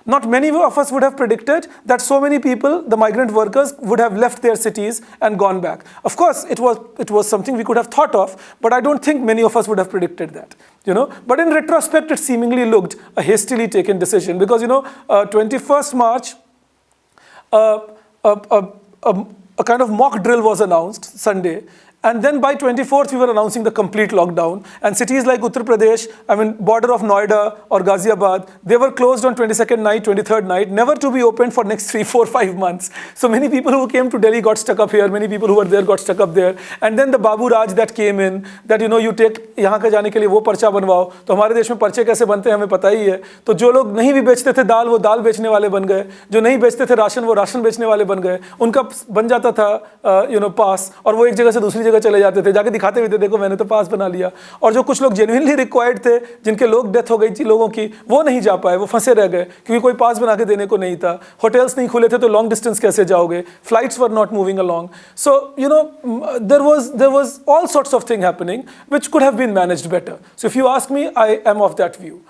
Not many of us would have predicted that so many people, the migrant workers, would have left their cities and gone back. Of course, it was something we could have thought of, but I don't think many of us would have predicted that. But in retrospect, it seemingly looked a hastily taken decision because 21st March, a kind of mock drill was announced Sunday. And then by 24th, we were announcing the complete lockdown. And cities like Uttar Pradesh, border of Noida or Ghaziabad, they were closed on 22nd night, 23rd night, never to be opened for next 3, 4, 5 months. So many people who came to Delhi got stuck up here. Many people who were there got stuck up there. And then the Babu Raj that came in, that you take यहाँ का जाने के लिए वो पर्चा बनवाओ. तो हमारे देश में पर्चे कैसे बनते हैं हमें पता ही है. तो जो लोग नहीं भी बेचते थे दाल, वो दाल बेचने वाले बन गए. जो नहीं बेचते थे राशन, वो राशन बेचने वाले बन गए. उनका बन जाता था पास और वो एक जगह से दूसरी जगह चले जाते थे, जाके दिखाते हुए थे देखो मैंने तो पास बना लिया. और जो कुछ लोग जेन्युइनली रिक्वायर्ड थे, जिनके लोग डेथ हो गई थी लोगों की, वो नहीं जा पाए, वो फंसे रह गए क्योंकि कोई पास बना के देने को नहीं था. होटल्स नहीं खुले थे तो लॉन्ग डिस्टेंस कैसे जाओगे, flights were not moving along. So there was all sorts of things happening which could have been managed better. So if you ask me, I am of that view.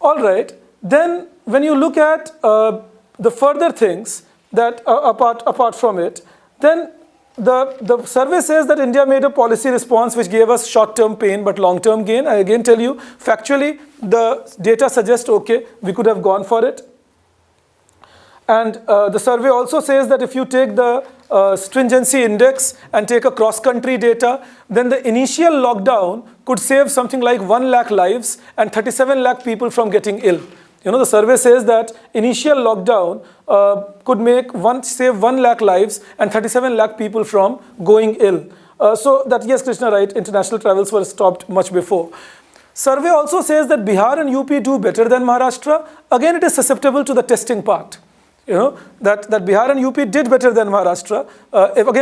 All right, then when you look at the further things that apart from it, then the survey says that India made a policy response which gave us short-term pain but long-term gain. I again tell you, factually, the data suggests, okay, we could have gone for it. And the survey also says that if you take the stringency index and take a cross-country data, then the initial lockdown could save something like 1 lakh lives and 37 lakh people from getting ill. The survey says that initial lockdown could save 1 lakh lives and 37 lakh people from going ill. So that, yes, Krishna, right, international travels were stopped much before. Survey also says that Bihar and UP do better than Maharashtra. Again, it is susceptible to the testing part. That Bihar and UP did better than Maharashtra.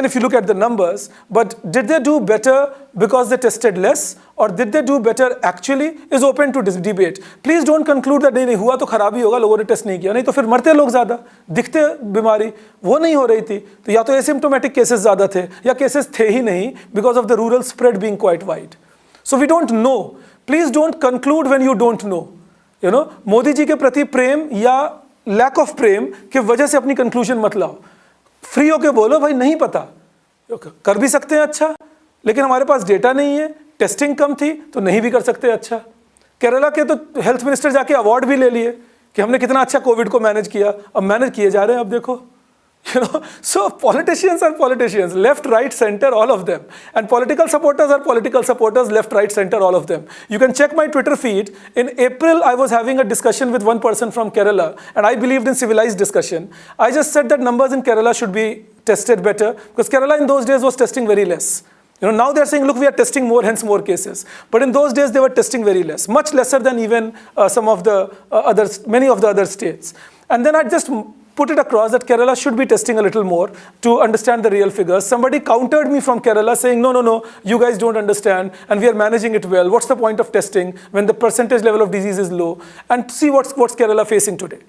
If you look at the numbers, but did they do better because they tested less, or did they do better actually, is open to debate. Please don't conclude that नहीं हुआ तो खराब ही होगा, लोगों ने test नहीं किया, नहीं तो फिर मरते लोग ज़्यादा, दिखते बीमारी वो नहीं हो रही थी, तो या तो एसिम्प्टोमेटिक केसेस ज़्यादा थे या केसेस थे ही नहीं because of the rural spread being quite wide. So we don't know. Please don't conclude when you don't know. Modi ji के प्रति प्रेम या लैक ऑफ प्रेम के वजह से अपनी कंक्लूजन मत लाओ. फ्री होके बोलो भाई नहीं पता, कर भी सकते हैं अच्छा, लेकिन हमारे पास डेटा नहीं है, टेस्टिंग कम थी तो नहीं भी कर सकते अच्छा. केरला के तो हेल्थ मिनिस्टर जाके अवार्ड भी ले लिए कि हमने कितना अच्छा कोविड को मैनेज किया. अब मैनेज किए जा रहे हैं, अब देखो. So politicians are politicians, left, right, center, all of them. And political supporters are political supporters, left, right, center, all of them. You can check my Twitter feed. In April, I was having a discussion with one person from Kerala, and I believed in civilized discussion. I just said that numbers in Kerala should be tested better, because Kerala in those days was testing very less. Now they're saying, look, we are testing more, hence more cases. But in those days, they were testing very less, much lesser than even many of the other states. And then I just put it across that Kerala should be testing a little more to understand the real figures. Somebody countered me from Kerala saying, no, you guys don't understand and we are managing it well. What's the point of testing when the percentage level of disease is low? And see what's Kerala facing today.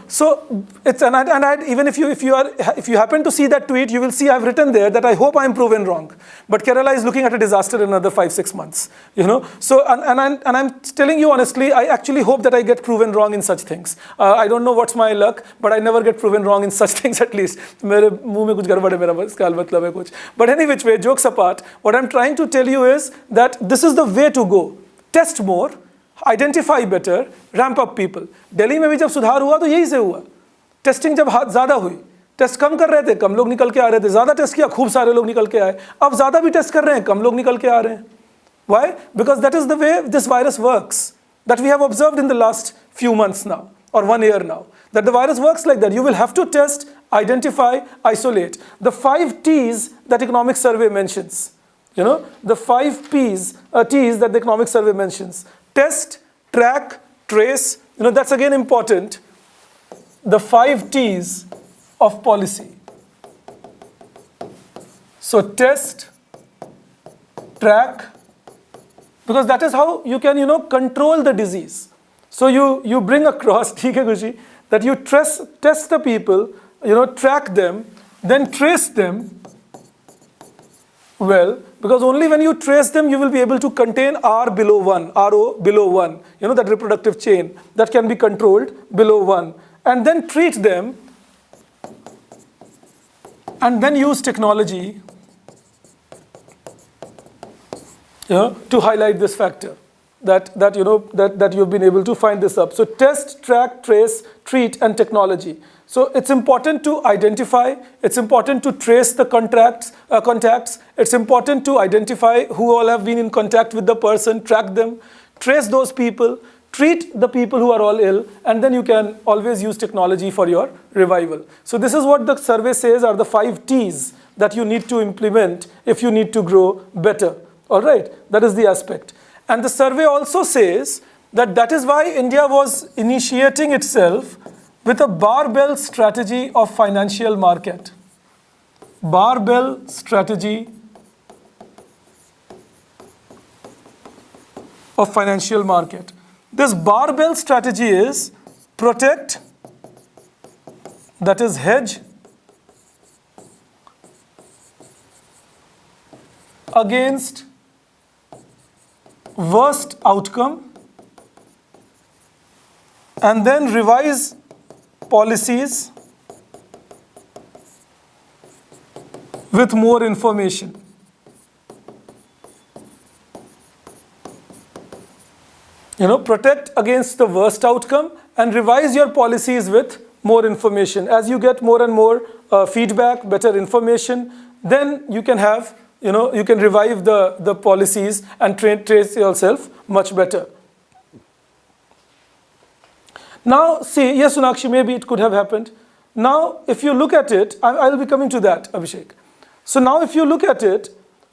So it's even if you happen to see that tweet, you will see I've written there that I hope I'm proven wrong. But Kerala is looking at a disaster in another 5-6 months. So I'm telling you honestly, I actually hope that I get proven wrong in such things. I don't know what's my luck, but I never get proven wrong in such things at least. मेरे मुंह में कुछ गड़बड़ है मेरा इसका मतलब है कुछ. But any which way, jokes apart, what I'm trying to tell you is that this is the way to go. Test more. Identify better, ramp up people. Delhi में भी जब सुधार हुआ तो यही से हुआ. टेस्टिंग जब ज़्यादा हुई, टेस्ट कम कर रहे थे, कम लोग निकल के आ रहे थे. ज़्यादा टेस्ट किया, खूब सारे लोग निकल के आए. अब ज़्यादा भी टेस्ट कर रहे हैं, कम लोग निकल के आ रहे हैं. Why? Because that is the way this virus works. That we have observed in the last few months now, or 1 year now. That the virus works like that. You will have to test, identify, isolate. The 5 T's that economic survey mentions. The 5 T's that the economic survey mentions. Test, track, trace, that's again important. The 5 T's of policy. So test, track, because that is how you can, control the disease. So you bring across, that you test the people, track them, then trace them well, because only when you trace them, you will be able to contain RO below 1, that reproductive chain that can be controlled below 1, and then treat them, and then use technology to highlight this factor that you've been able to find this up. So test, track, trace, treat, and technology. So it's important to identify, it's important to trace the contacts, it's important to identify who all have been in contact with the person, track them, trace those people, treat the people who are all ill, and then you can always use technology for your revival. So this is what the survey says are the 5 T's that you need to implement if you need to grow better. All right, that is the aspect. And the survey also says that is why India was initiating itself with a barbell strategy of financial market. Barbell strategy of financial market. This barbell strategy is protect, that is hedge, against worst outcome, and then revise policies with more information. Protect against the worst outcome and revise your policies with more information. As you get more and more feedback, better information, then you can have, you can revive the policies and trace yourself much better. Now, see, yes, Sunakshi, maybe it could have happened. Now, if you look at it, I'll be coming to that, Abhishek. So now if you look at it,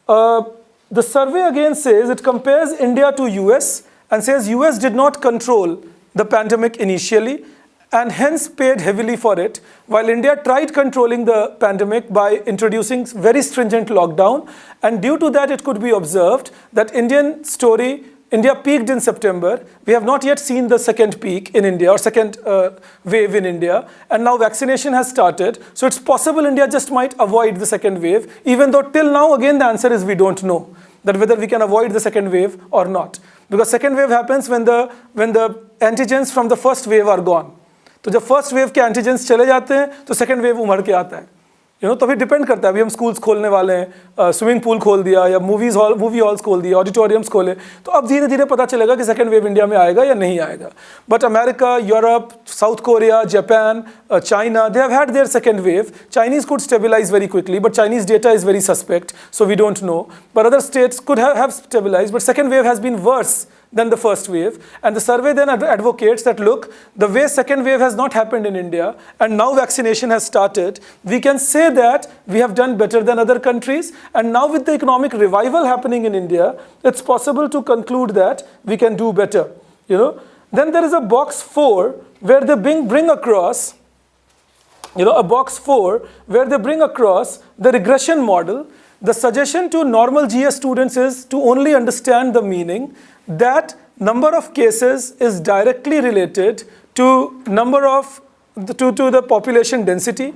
the survey again says it compares India to US and says US did not control the pandemic initially and hence paid heavily for it, while India tried controlling the pandemic by introducing very stringent lockdown. And due to that, it could be observed that India peaked in September. We have not yet seen the second peak in India or second wave in India. And now vaccination has started. So it's possible India just might avoid the second wave, even though till now, again, the answer is we don't know that whether we can avoid the second wave or not. Because second wave happens when the antigens from the first wave are gone. तो जब first wave के antigens चले जाते हैं तो second wave उमड़ के आता है, तो अभी डिपेंड करता है. अभी हम स्कूल्स खोलने वाले हैं, स्विमिंग पूल खोल दिया या मूवी हॉल्स खोल दिया, ऑडिटोरियम्स खोले, तो अब धीरे धीरे पता चलेगा कि सेकंड वेव इंडिया में आएगा या नहीं आएगा. But America, Europe, South Korea, Japan, China, they have had their second wave. Chinese could stabilise very quickly, but Chinese data is very suspect, so we don't know. But other states could have stabilise, but second wave has been worse than the first wave. And the survey then advocates that, look, the way second wave has not happened in India and now vaccination has started, we can say that we have done better than other countries. And now with the economic revival happening in India, it's possible to conclude that we can do better. Then there is a box 4 where they bring across, a box 4 where they bring across the regression model. The suggestion to normal GS students is to only understand the meaning that number of cases is directly related to the population density,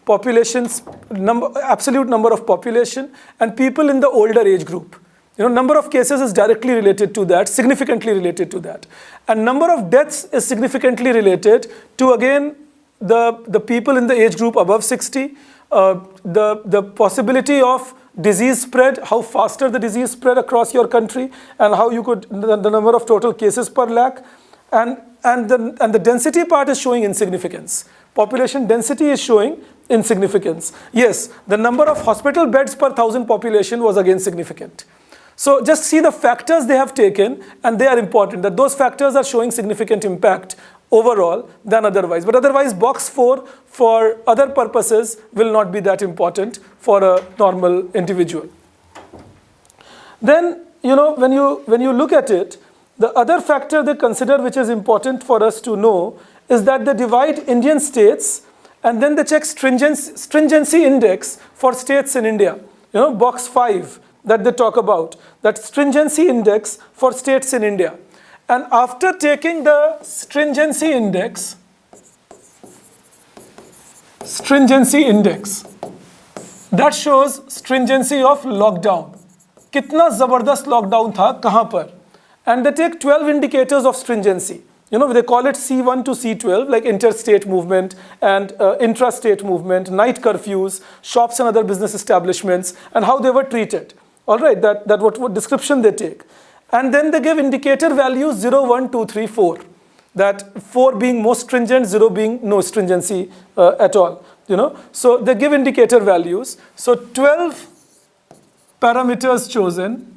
absolute number of population, and people in the older age group. Number of cases is directly related to that, significantly related to that. And number of deaths is significantly related to, again, the people in the age group above 60, the possibility of disease spread, how faster the disease spread across your country, and how you could, the number of total cases per lakh, and the density part is showing insignificance. Population density is showing insignificance. Yes, the number of hospital beds per 1,000 population was again significant. So just see the factors they have taken, and they are important, that those factors are showing significant impact overall than otherwise. But otherwise, box 4 for other purposes will not be that important for a normal individual. Then, when you look at it, the other factor they consider which is important for us to know is that they divide Indian states and then they check stringency index for states in India. Box 5 that they talk about, that stringency index for states in India. And after taking the stringency index, that shows stringency of lockdown. कितना ज़बरदस्त lockdown था, कहाँ पर? And they take 12 indicators of stringency. They call it C1 to C12, like interstate movement and intrastate movement, night curfews, shops and other business establishments, and how they were treated. All right, that what description they take. And then they give indicator values 0, 1, 2, 3, 4. That 4 being most stringent, 0 being no stringency at all. So they give indicator values. So 12 parameters chosen,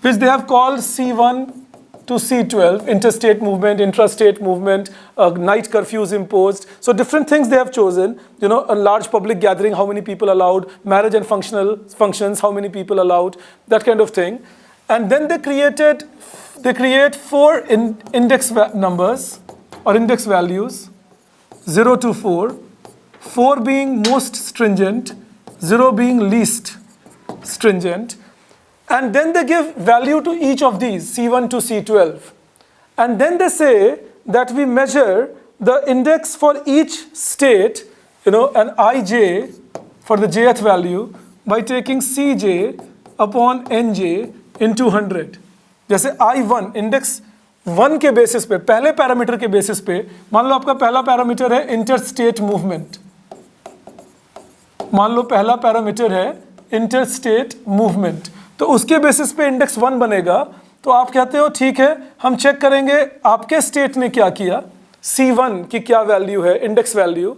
which they have called C1 to C12, interstate movement, intrastate movement, night curfews imposed. So different things they have chosen, a large public gathering, how many people allowed, marriage and functions, how many people allowed, that kind of thing. And then they create 4 index numbers or index values, 0 to 4, 4 being most stringent, 0 being least stringent. And then they give value to each of these, C1 to C12. And then they say that we measure the index for each state, an ij for the jth value by taking Cj upon Nj into 100. जैसे I1, index 1 के basis पे, पहले parameter के basis पे, मान लो आपका पहला parameter है इंटरस्टेट मूवमेंट. मान लो पहला पैरामीटर है इंटरस्टेट मूवमेंट. तो उसके बेसिस पे इंडेक्स 1 बनेगा. तो आप कहते हो ठीक है, हम चेक करेंगे आपके स्टेट ने क्या किया, C1 की क्या वैल्यू है, इंडेक्स वैल्यू,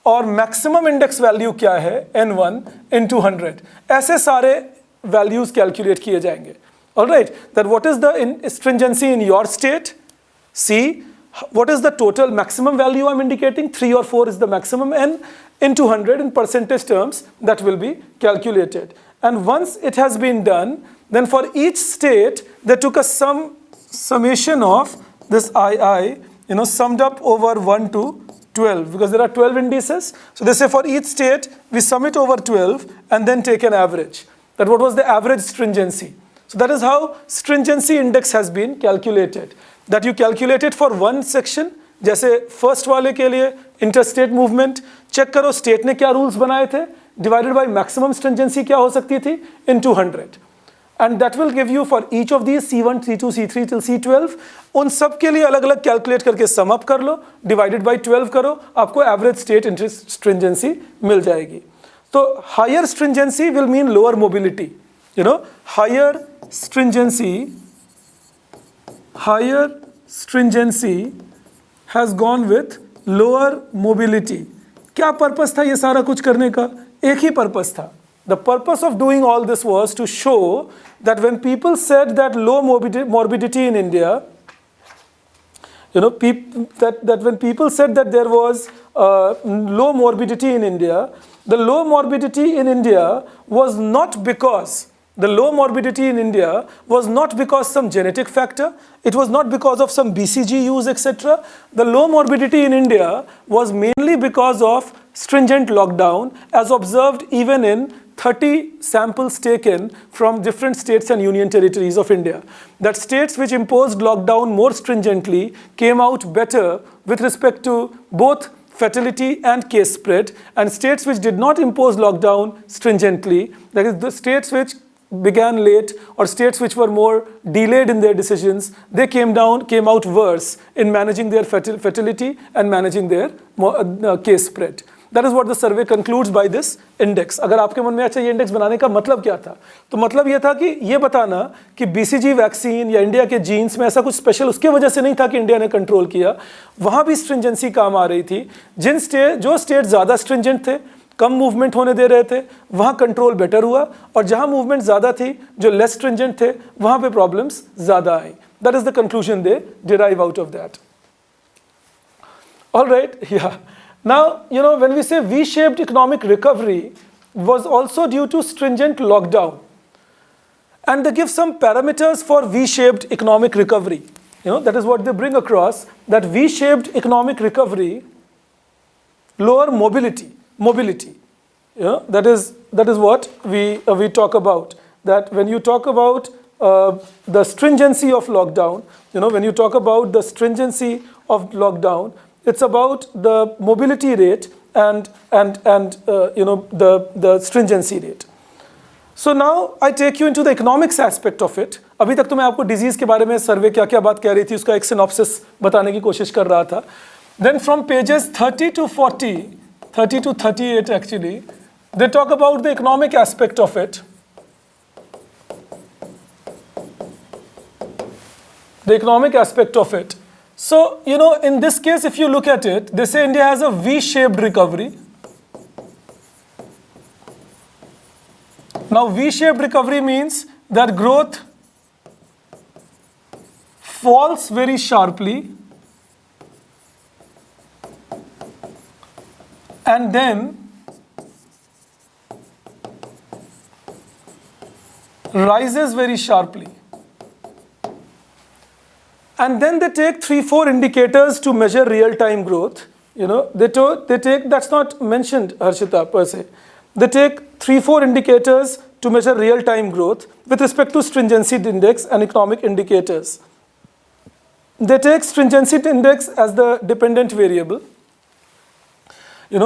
और मैक्सिमम इंडेक्स वैल्यू क्या है N1 into 100, ऐसे सारे वैल्यूज कैलकुलेट किए जाएंगे. Alright, that what is the stringency in your state? C, what is the total maximum value I'm indicating? 3 or 4 is the maximum, N into 100 in percentage terms, that will be calculated. And once it has been done, then for each state they took a summation of this II, summed up over 1 to 12, because there are 12 indices. So they say for each state we sum it over 12 and then take an average. That what was the average stringency. So that is how stringency index has been calculated. That you calculate it for one section, जैसे first वाले के लिए interstate movement, check करो state ने क्या rules बनाए थे, divided by maximum stringency क्या हो सकती थी, into 100. And that will give you for each of these C1, C2, C3 till C12, उन सब के लिए अलग अलग calculate करके sum up कर लो, divided by 12 करो, आपको average state stringency मिल जाएगी. तो higher stringency will mean lower mobility. Higher stringency has gone with lower mobility. क्या purpose था ये सारा कुछ करने का? एक ही purpose था. The purpose of doing all this was to show that when people said that low morbidity in India, that when people said that there was low morbidity in India, the low morbidity in India was not because some genetic factor. It was not because of some BCG use, etc. The low morbidity in India was mainly because of stringent lockdown, as observed even in 30 samples taken from different states and union territories of India. That states which imposed lockdown more stringently came out better with respect to both fatality and case spread, and states which did not impose lockdown stringently, that is the states which began late or states which were more delayed in their decisions, they came out worse in managing their fatality and managing their case spread. That is what the survey concludes by this index. अगर आपके मन में अच्छा ये index बनाने का मतलब क्या था, तो मतलब ये था कि ये बताना कि BCG वैक्सीन या इंडिया के जीन्स में ऐसा कुछ स्पेशल उसके वजह से नहीं था कि इंडिया ने कंट्रोल किया, वहाँ भी स्ट्रिंजेंसी काम आ रही थी. जो स्टेट ज़्यादा स्ट्रिंजेंट थे, कम मूवमेंट होने दे रहे थे, वहाँ कंट्रोल बेटर हुआ, और जहाँ मूवमेंट ज़्यादा थी, जो लेस स्ट्रिंजेंट थे, वहाँ पे प्रॉब्लम्स ज़्यादा आई. That is the conclusion they derive out of that. All right, yeah now, when we say V-shaped economic recovery was also due to stringent lockdown. And they give some parameters for V-shaped economic recovery. That is what they bring across, that V-shaped economic recovery, lower mobility. That is what we talk about. That when you talk about the stringency of lockdown, when you talk about the stringency of lockdown, it's about the mobility rate and the stringency rate. So now I take you into the economics aspect of it. अभी तक तो मैं आपको disease के बारे में सर्वे क्या बात कह रही थी, उसका एक synopsis बताने की कोशिश कर रहा था. Then from pages 30 to 38 actually, they talk about the economic aspect of it. The economic aspect of it. So, in this case, if you look at it, they say India has a V-shaped recovery. Now, V-shaped recovery means that growth falls very sharply and then rises very sharply. And then they take 3-4 indicators to measure real-time growth. They take, that's not mentioned, Harshita, per se. They take 3-4 indicators to measure real-time growth with respect to stringency index and economic indicators. They take stringency index as the dependent variable,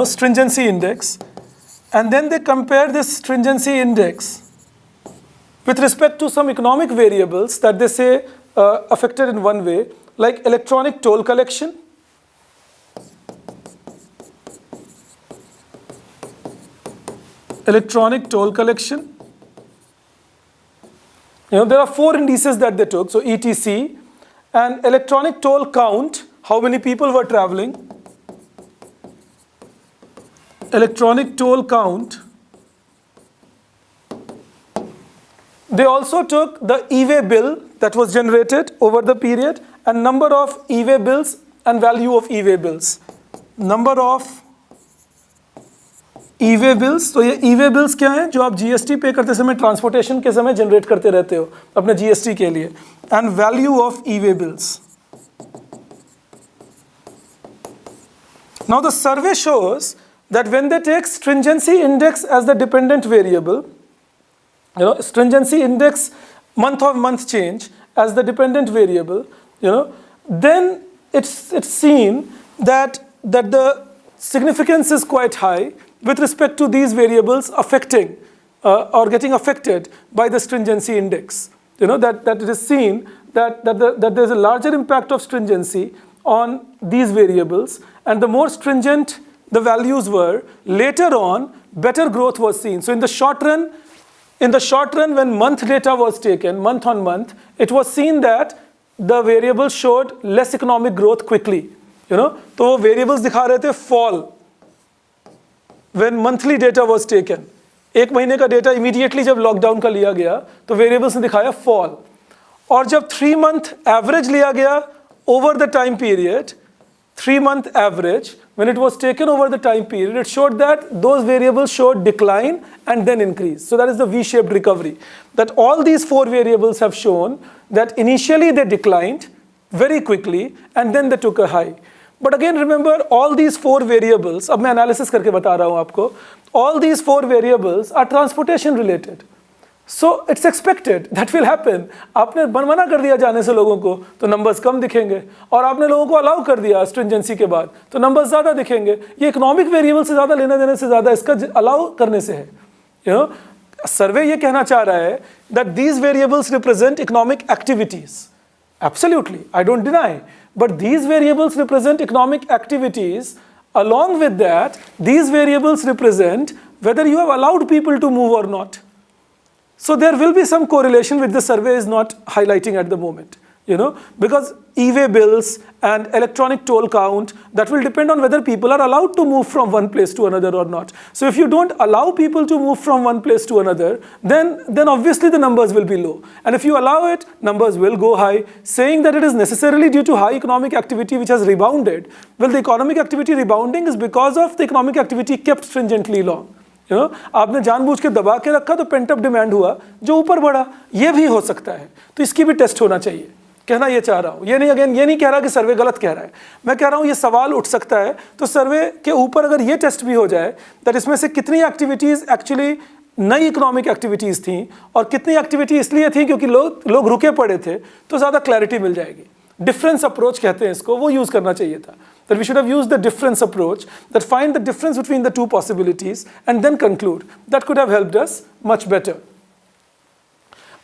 stringency index, and then they compare this stringency index with respect to some economic variables that they say affected in one way, like electronic toll collection, There are 4 indices that they took, so ETC, and electronic toll count, how many people were traveling, electronic toll count, they also took the e-way bill that was generated over the period and number of e-way bills and value of e-way bills. Number of e-way bills, तो ये e-way bills क्या हैं जो आप GST पे करते समय transportation के समय जनरेट करते रहते हो अपने GST के लिए, and value of e-way bills. Now the survey shows that when they take stringency index as the dependent variable, stringency index month of month change as the dependent variable, then it's seen that the significance is quite high with respect to these variables affecting or getting affected by the stringency index. That it is seen that there's a larger impact of stringency on these variables, and the more stringent the values were, later on better growth was seen. So in the short run, when month data was taken, month on month, it was seen that the variable showed less economic growth quickly. तो variables दिखा रहे थे fall when monthly data was taken. एक महीने का data immediately जब lockdown का लिया गया तो variables ने दिखाया fall. और जब 3 month average लिया गया over the time period, 3-month average, when it was taken over the time period, it showed that those variables showed decline and then increase. So that is the V-shaped recovery. That all these 4 variables have shown that initially they declined very quickly and then they took a high. But again, remember, all these 4 variables, अब मैं analysis करके बता रहा हूँ आपको, all these 4 variables are transportation related. So it's expected that will happen. आपने मना कर दिया जाने से लोगों को तो नंबर्स कम दिखेंगे, और आपने लोगों को अलाउ कर दिया स्ट्रिंजेंसी के बाद तो नंबर्स ज़्यादा दिखेंगे. ये इकोनॉमिक वेरिएबल से ज़्यादा लेने देने से ज़्यादा इसका अलाउ करने से है. सर्वे ये कहना चाह रहा है that these variables represent economic activities. Absolutely, I don't deny. But these variables represent economic activities. Along with that, these variables represent whether you have allowed people to move or not. So there will be some correlation which the survey is not highlighting at the moment, because e-way bills and electronic toll count, that will depend on whether people are allowed to move from one place to another or not. So if you don't allow people to move from one place to another, then obviously the numbers will be low. And if you allow it, numbers will go high, saying that it is necessarily due to high economic activity which has rebounded. Well, the economic activity rebounding is because of the economic activity kept stringently long. आपने जानबूझ के दबा के रखा तो pent up demand हुआ जो ऊपर बढ़ा, ये भी हो सकता है. तो इसकी भी टेस्ट होना चाहिए, कहना ये चाह रहा हूँ. ये नहीं कह रहा कि सर्वे गलत कह रहा है. मैं कह रहा हूँ ये सवाल उठ सकता है. तो सर्वे के ऊपर अगर ये टेस्ट भी हो जाए दैट इसमें से कितनी एक्टिविटीज़ एक्चुअली नई इकोनॉमिक एक्टिविटीज़ थी और कितनी एक्टिविटी इसलिए थी क्योंकि लोग रुके पड़े थे, तो ज़्यादा क्लैरिटी मिल जाएगी. डिफरेंस अप्रोच कहते हैं इसको, वो यूज़ करना चाहिए था. That we should have used the difference approach, that find the difference between the two possibilities and then conclude. That could have helped us much better.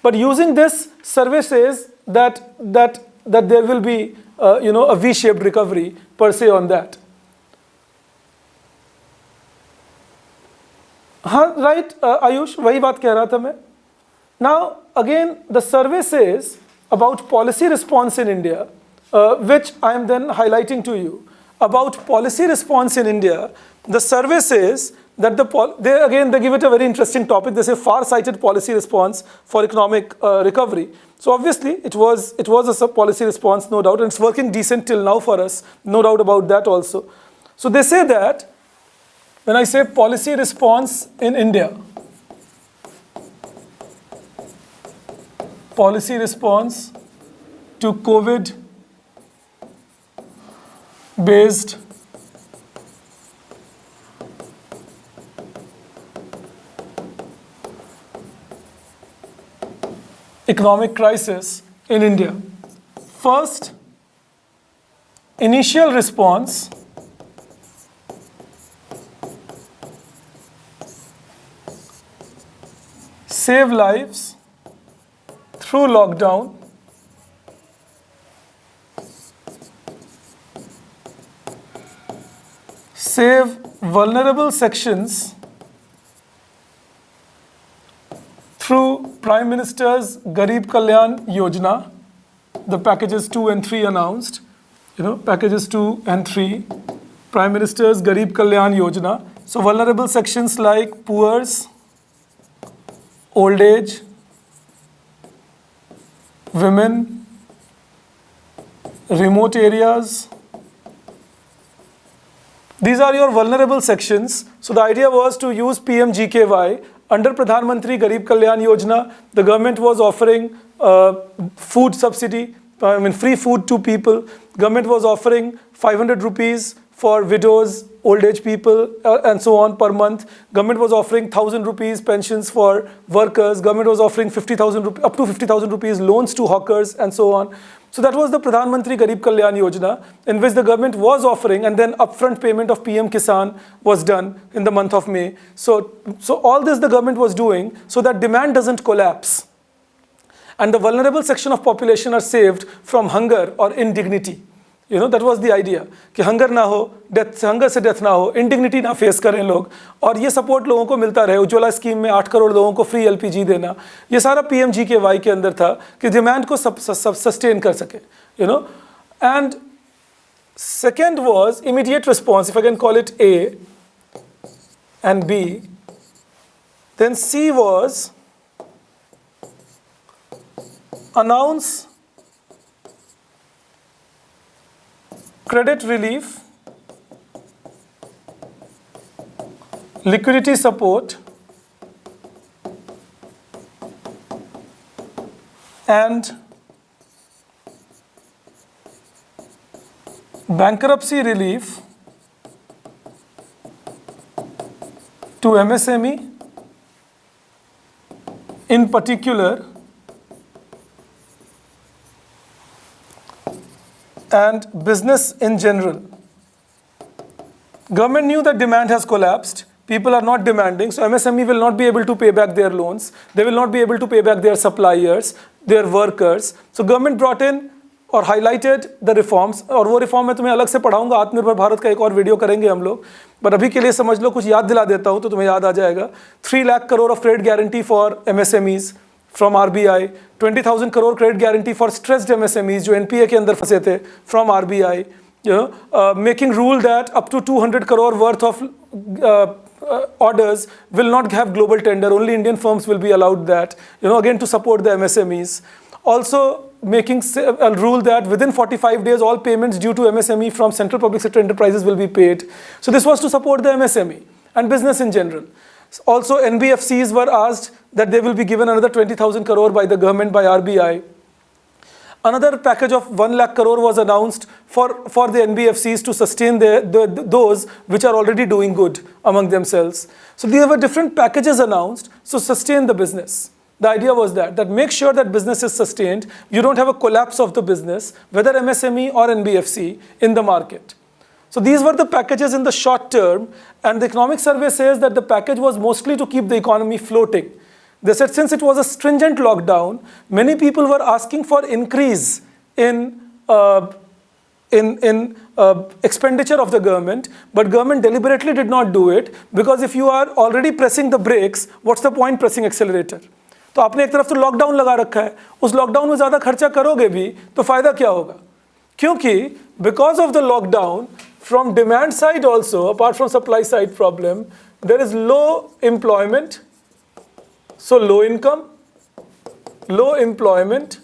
But using this, survey says that there will be a V-shaped recovery per se on that. हाँ, right, Ayush, वही बात कह रहा था मैं. Now, again, the survey says about policy response in India, which I am then highlighting to you. About policy response in India, the survey says that they give it a very interesting topic. They say far-sighted policy response for economic recovery. So obviously it was a policy response, no doubt, and it's working decent till now for us, no doubt about that also. So they say that when I say policy response in India, policy response to COVID based economic crisis in India. First, initial response save lives through lockdown, save vulnerable sections through Prime Minister's Garib Kalyan Yojana, the packages 2 and 3 announced, packages 2 and 3, Prime Minister's Garib Kalyan Yojana, So vulnerable sections like poors, old age, women, remote areas. These are your vulnerable sections. So the idea was to use PMGKY. Under Pradhan Mantri Garib Kalyan Yojana, the government was offering food subsidy, free food to people. Government was offering 500 rupees for widows, old age people, and so on per month. Government was offering 1,000 rupees pensions for workers. Government was offering 50,000 up to 50,000 rupees loans to hawkers, and so on. So that was the Pradhan Mantri Garib Kalyan Yojana, in which the government was offering, and then upfront payment of PM Kisan was done in the month of May. So all this the government was doing so that demand doesn't collapse. And the vulnerable section of population are saved from hunger or indignity. That was the idea कि hunger ना हो, hunger से death ना हो, इंडिग्निटी ना face करें लोग, और ये सपोर्ट लोगों को मिलता रहे. उज्ज्वला स्कीम में 8 करोड़ लोगों को फ्री एलपीजी देना, ये सारा PMGKY के अंदर था कि डिमांड को सस्टेन कर सके. And second was immediate response, if I can call it A and B. Then C was announce credit relief, liquidity support, and bankruptcy relief to MSME, in particular, and business in general. Government knew that demand has collapsed. People are not demanding, so MSME will not be able to pay back their loans. They will not be able to pay back their suppliers, their workers. So government brought in or highlighted the reforms, और वो reform मैं तुम्हें अलग से पढ़ाऊंगा. आत्मनिर्भर भारत का एक और वीडियो करेंगे हम लोग, पर अभी के लिए समझ लो, कुछ याद दिला देता हूँ तो तुम्हें याद आ जाएगा. 3 lakh crore of credit guarantee for MSMEs from RBI, 20,000 crore credit guarantee for stressed MSMEs जो NPA के अंदर फंसे थे from RBI, making rule that up to 200 crore worth of orders will not have global tender, only Indian firms will be allowed that, again to support the MSMEs. Also making a rule that within 45 days all payments due to MSME from central public sector enterprises will be paid. So this was to support the MSME and business in general. Also NBFCs were asked that they will be given another 20,000 crore by the government, by RBI. Another package of 1 lakh crore was announced for the NBFCs to sustain those which are already doing good among themselves. So there were different packages announced to sustain the business. The idea was that make sure that business is sustained. You don't have a collapse of the business, whether MSME or NBFC, in the market. So these were the packages in the short term, and the economic survey says that the package was mostly to keep the economy floating. They said since it was a stringent lockdown, many people were asking for increase in expenditure of the government, but government deliberately did not do it, because if you are already pressing the brakes, what's the point pressing accelerator? तो आपने एक तरफ तो lockdown लगा रखा है, उस lockdown में ज़्यादा खर्चा करोगे भी तो फ़ायदा क्या होगा? क्योंकि because of the lockdown, from demand side also, apart from supply side problem, there is low employment, so low income, low employment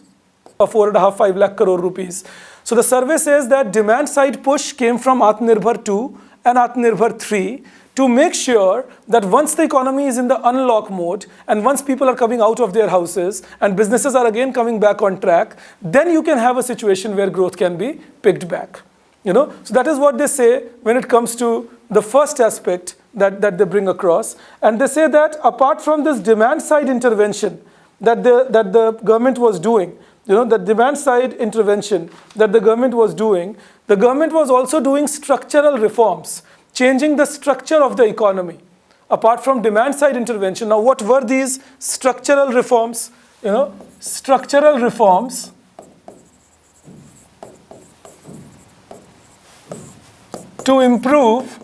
of 4.5-5 lakh crore rupees. So the survey says that demand side push came from Atmanirbhar 2 and Atmanirbhar 3 to make sure that once the economy is in the unlock mode and once people are coming out of their houses and businesses are again coming back on track, then you can have a situation where growth can be picked back. So that is what they say when it comes to the first aspect that they bring across. And they say that apart from this demand side intervention that the government was doing, the demand side intervention that the government was doing, the government was also doing structural reforms, changing the structure of the economy, apart from demand side intervention. Now, what were these structural reforms? Structural reforms to improve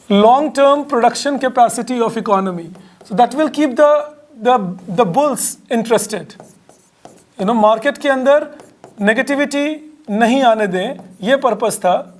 long-term production capacity of economy. So that will keep the bulls interested. Market के अंदर negativity नहीं आने दें, ये purpose था.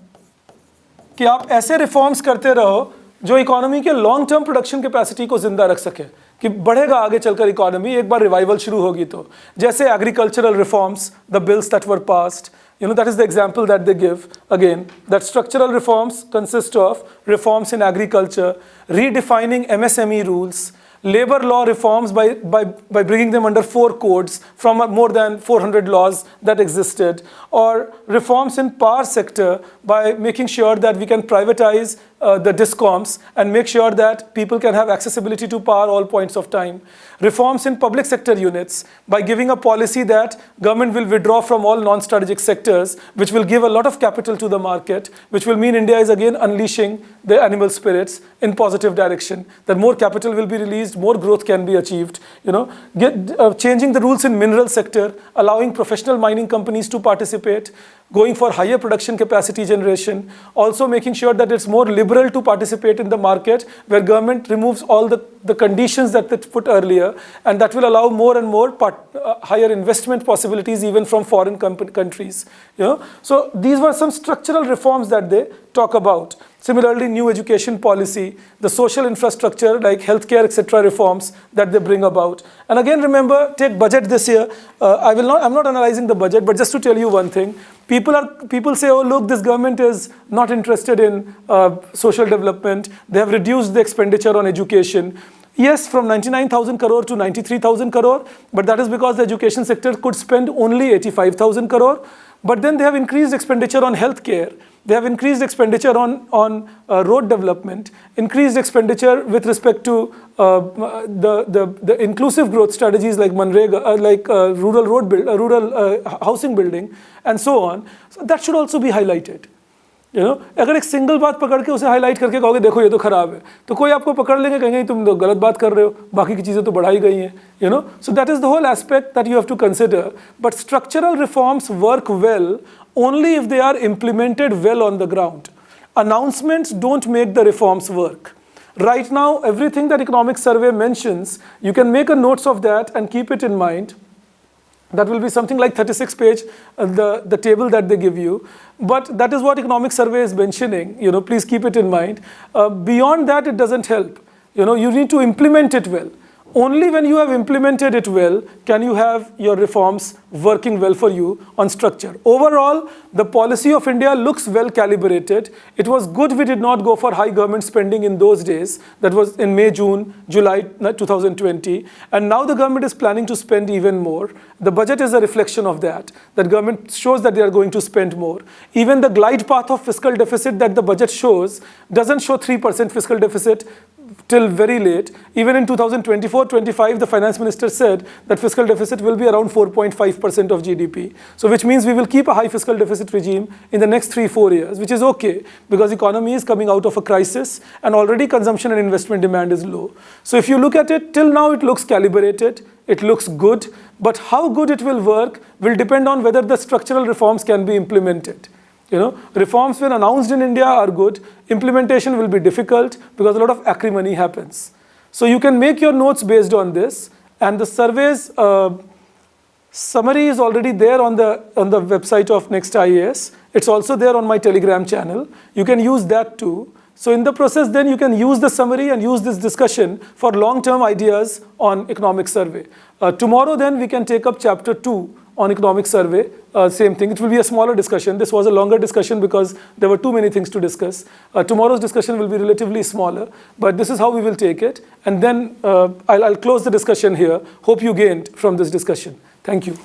कि आप ऐसे रिफॉर्म्स करते रहो जो इकोनॉमी के लॉन्ग टर्म प्रोडक्शन कैपेसिटी को जिंदा रख सके, कि बढ़ेगा आगे चलकर इकोनॉमी एक बार रिवाइवल शुरू होगी तो। जैसे agricultural reforms, the bills that were passed, that is the example that they give again, that structural reforms consist of reforms in agriculture, redefining MSME rules, labor law reforms by bringing them under 4 codes from more than 400 laws that existed, or reforms in power sector by making sure that we can privatize the discoms and make sure that people can have accessibility to power all points of time. Reforms in public sector units by giving a policy that government will withdraw from all non-strategic sectors, which will give a lot of capital to the market, which will mean India is again unleashing the animal spirits in positive direction, that more capital will be released, more growth can be achieved. Changing the rules in mineral sector, allowing professional mining companies to participate, going for higher production capacity generation, also making sure that it's more liberal to participate in the market, where government removes all the conditions that they put earlier, and that will allow more and more higher investment possibilities even from foreign countries. So these were some structural reforms that they talk about. Similarly, new education policy, the social infrastructure like healthcare, etc. reforms that they bring about. And again, remember, take budget this year. I'm not analyzing the budget, but just to tell you one thing, people say, oh look, this government is not interested in social development. They have reduced the expenditure on education. Yes, from 99,000 crore to 93,000 crore, but that is because the education sector could spend only 85,000 crore. But then they have increased expenditure on healthcare. They have increased expenditure on road development, increased expenditure with respect to the inclusive growth strategies like Manrega, rural housing building, and so on. So that should also be highlighted. अगर एक single बात पकड़ के उसे highlight करके कहोगे देखो ये तो खराब है, तो कोई आपको पकड़ लेंगे, कहेंगे तुम तो गलत बात कर रहे हो, बाकी की चीज़ें तो बढ़ाई गई हैं. So that is the whole aspect that you have to consider. But structural reforms work well only if they are implemented well on the ground. Announcements don't make the reforms work. Right now, everything that economic survey mentions, you can make a notes of that and keep it in mind. That will be something like 36 page, the table that they give you. But that is what economic survey is mentioning. Please keep it in mind. Beyond that, it doesn't help. You need to implement it well. Only when you have implemented it well can you have your reforms working well for you on structure. Overall, the policy of India looks well calibrated. It was good we did not go for high government spending in those days. That was in May, June, July 2020. And now the government is planning to spend even more. The budget is a reflection of that. That government shows that they are going to spend more. Even the glide path of fiscal deficit that the budget shows doesn't show 3% fiscal deficit till very late. Even in 2024-25, the finance minister said that fiscal deficit will be around 4.5% of GDP. So which means we will keep a high fiscal deficit regime in the next 3-4 years, which is okay because economy is coming out of a crisis and already consumption and investment demand is low. So if you look at it, till now it looks calibrated, it looks good, but how good it will work will depend on whether the structural reforms can be implemented. Reforms when announced in India are good. Implementation will be difficult because a lot of acrimony happens. So you can make your notes based on this. And the survey's summary is already there on the website of Next IAS. It's also there on my Telegram channel. You can use that too. So in the process, then you can use the summary and use this discussion for long-term ideas on economic survey. Tomorrow, then, we can take up chapter 2 on economic survey. Same thing. It will be a smaller discussion. This was a longer discussion because there were too many things to discuss. Tomorrow's discussion will be relatively smaller, but this is how we will take it. And then I'll close the discussion here. Hope you gained from this discussion. Thank you.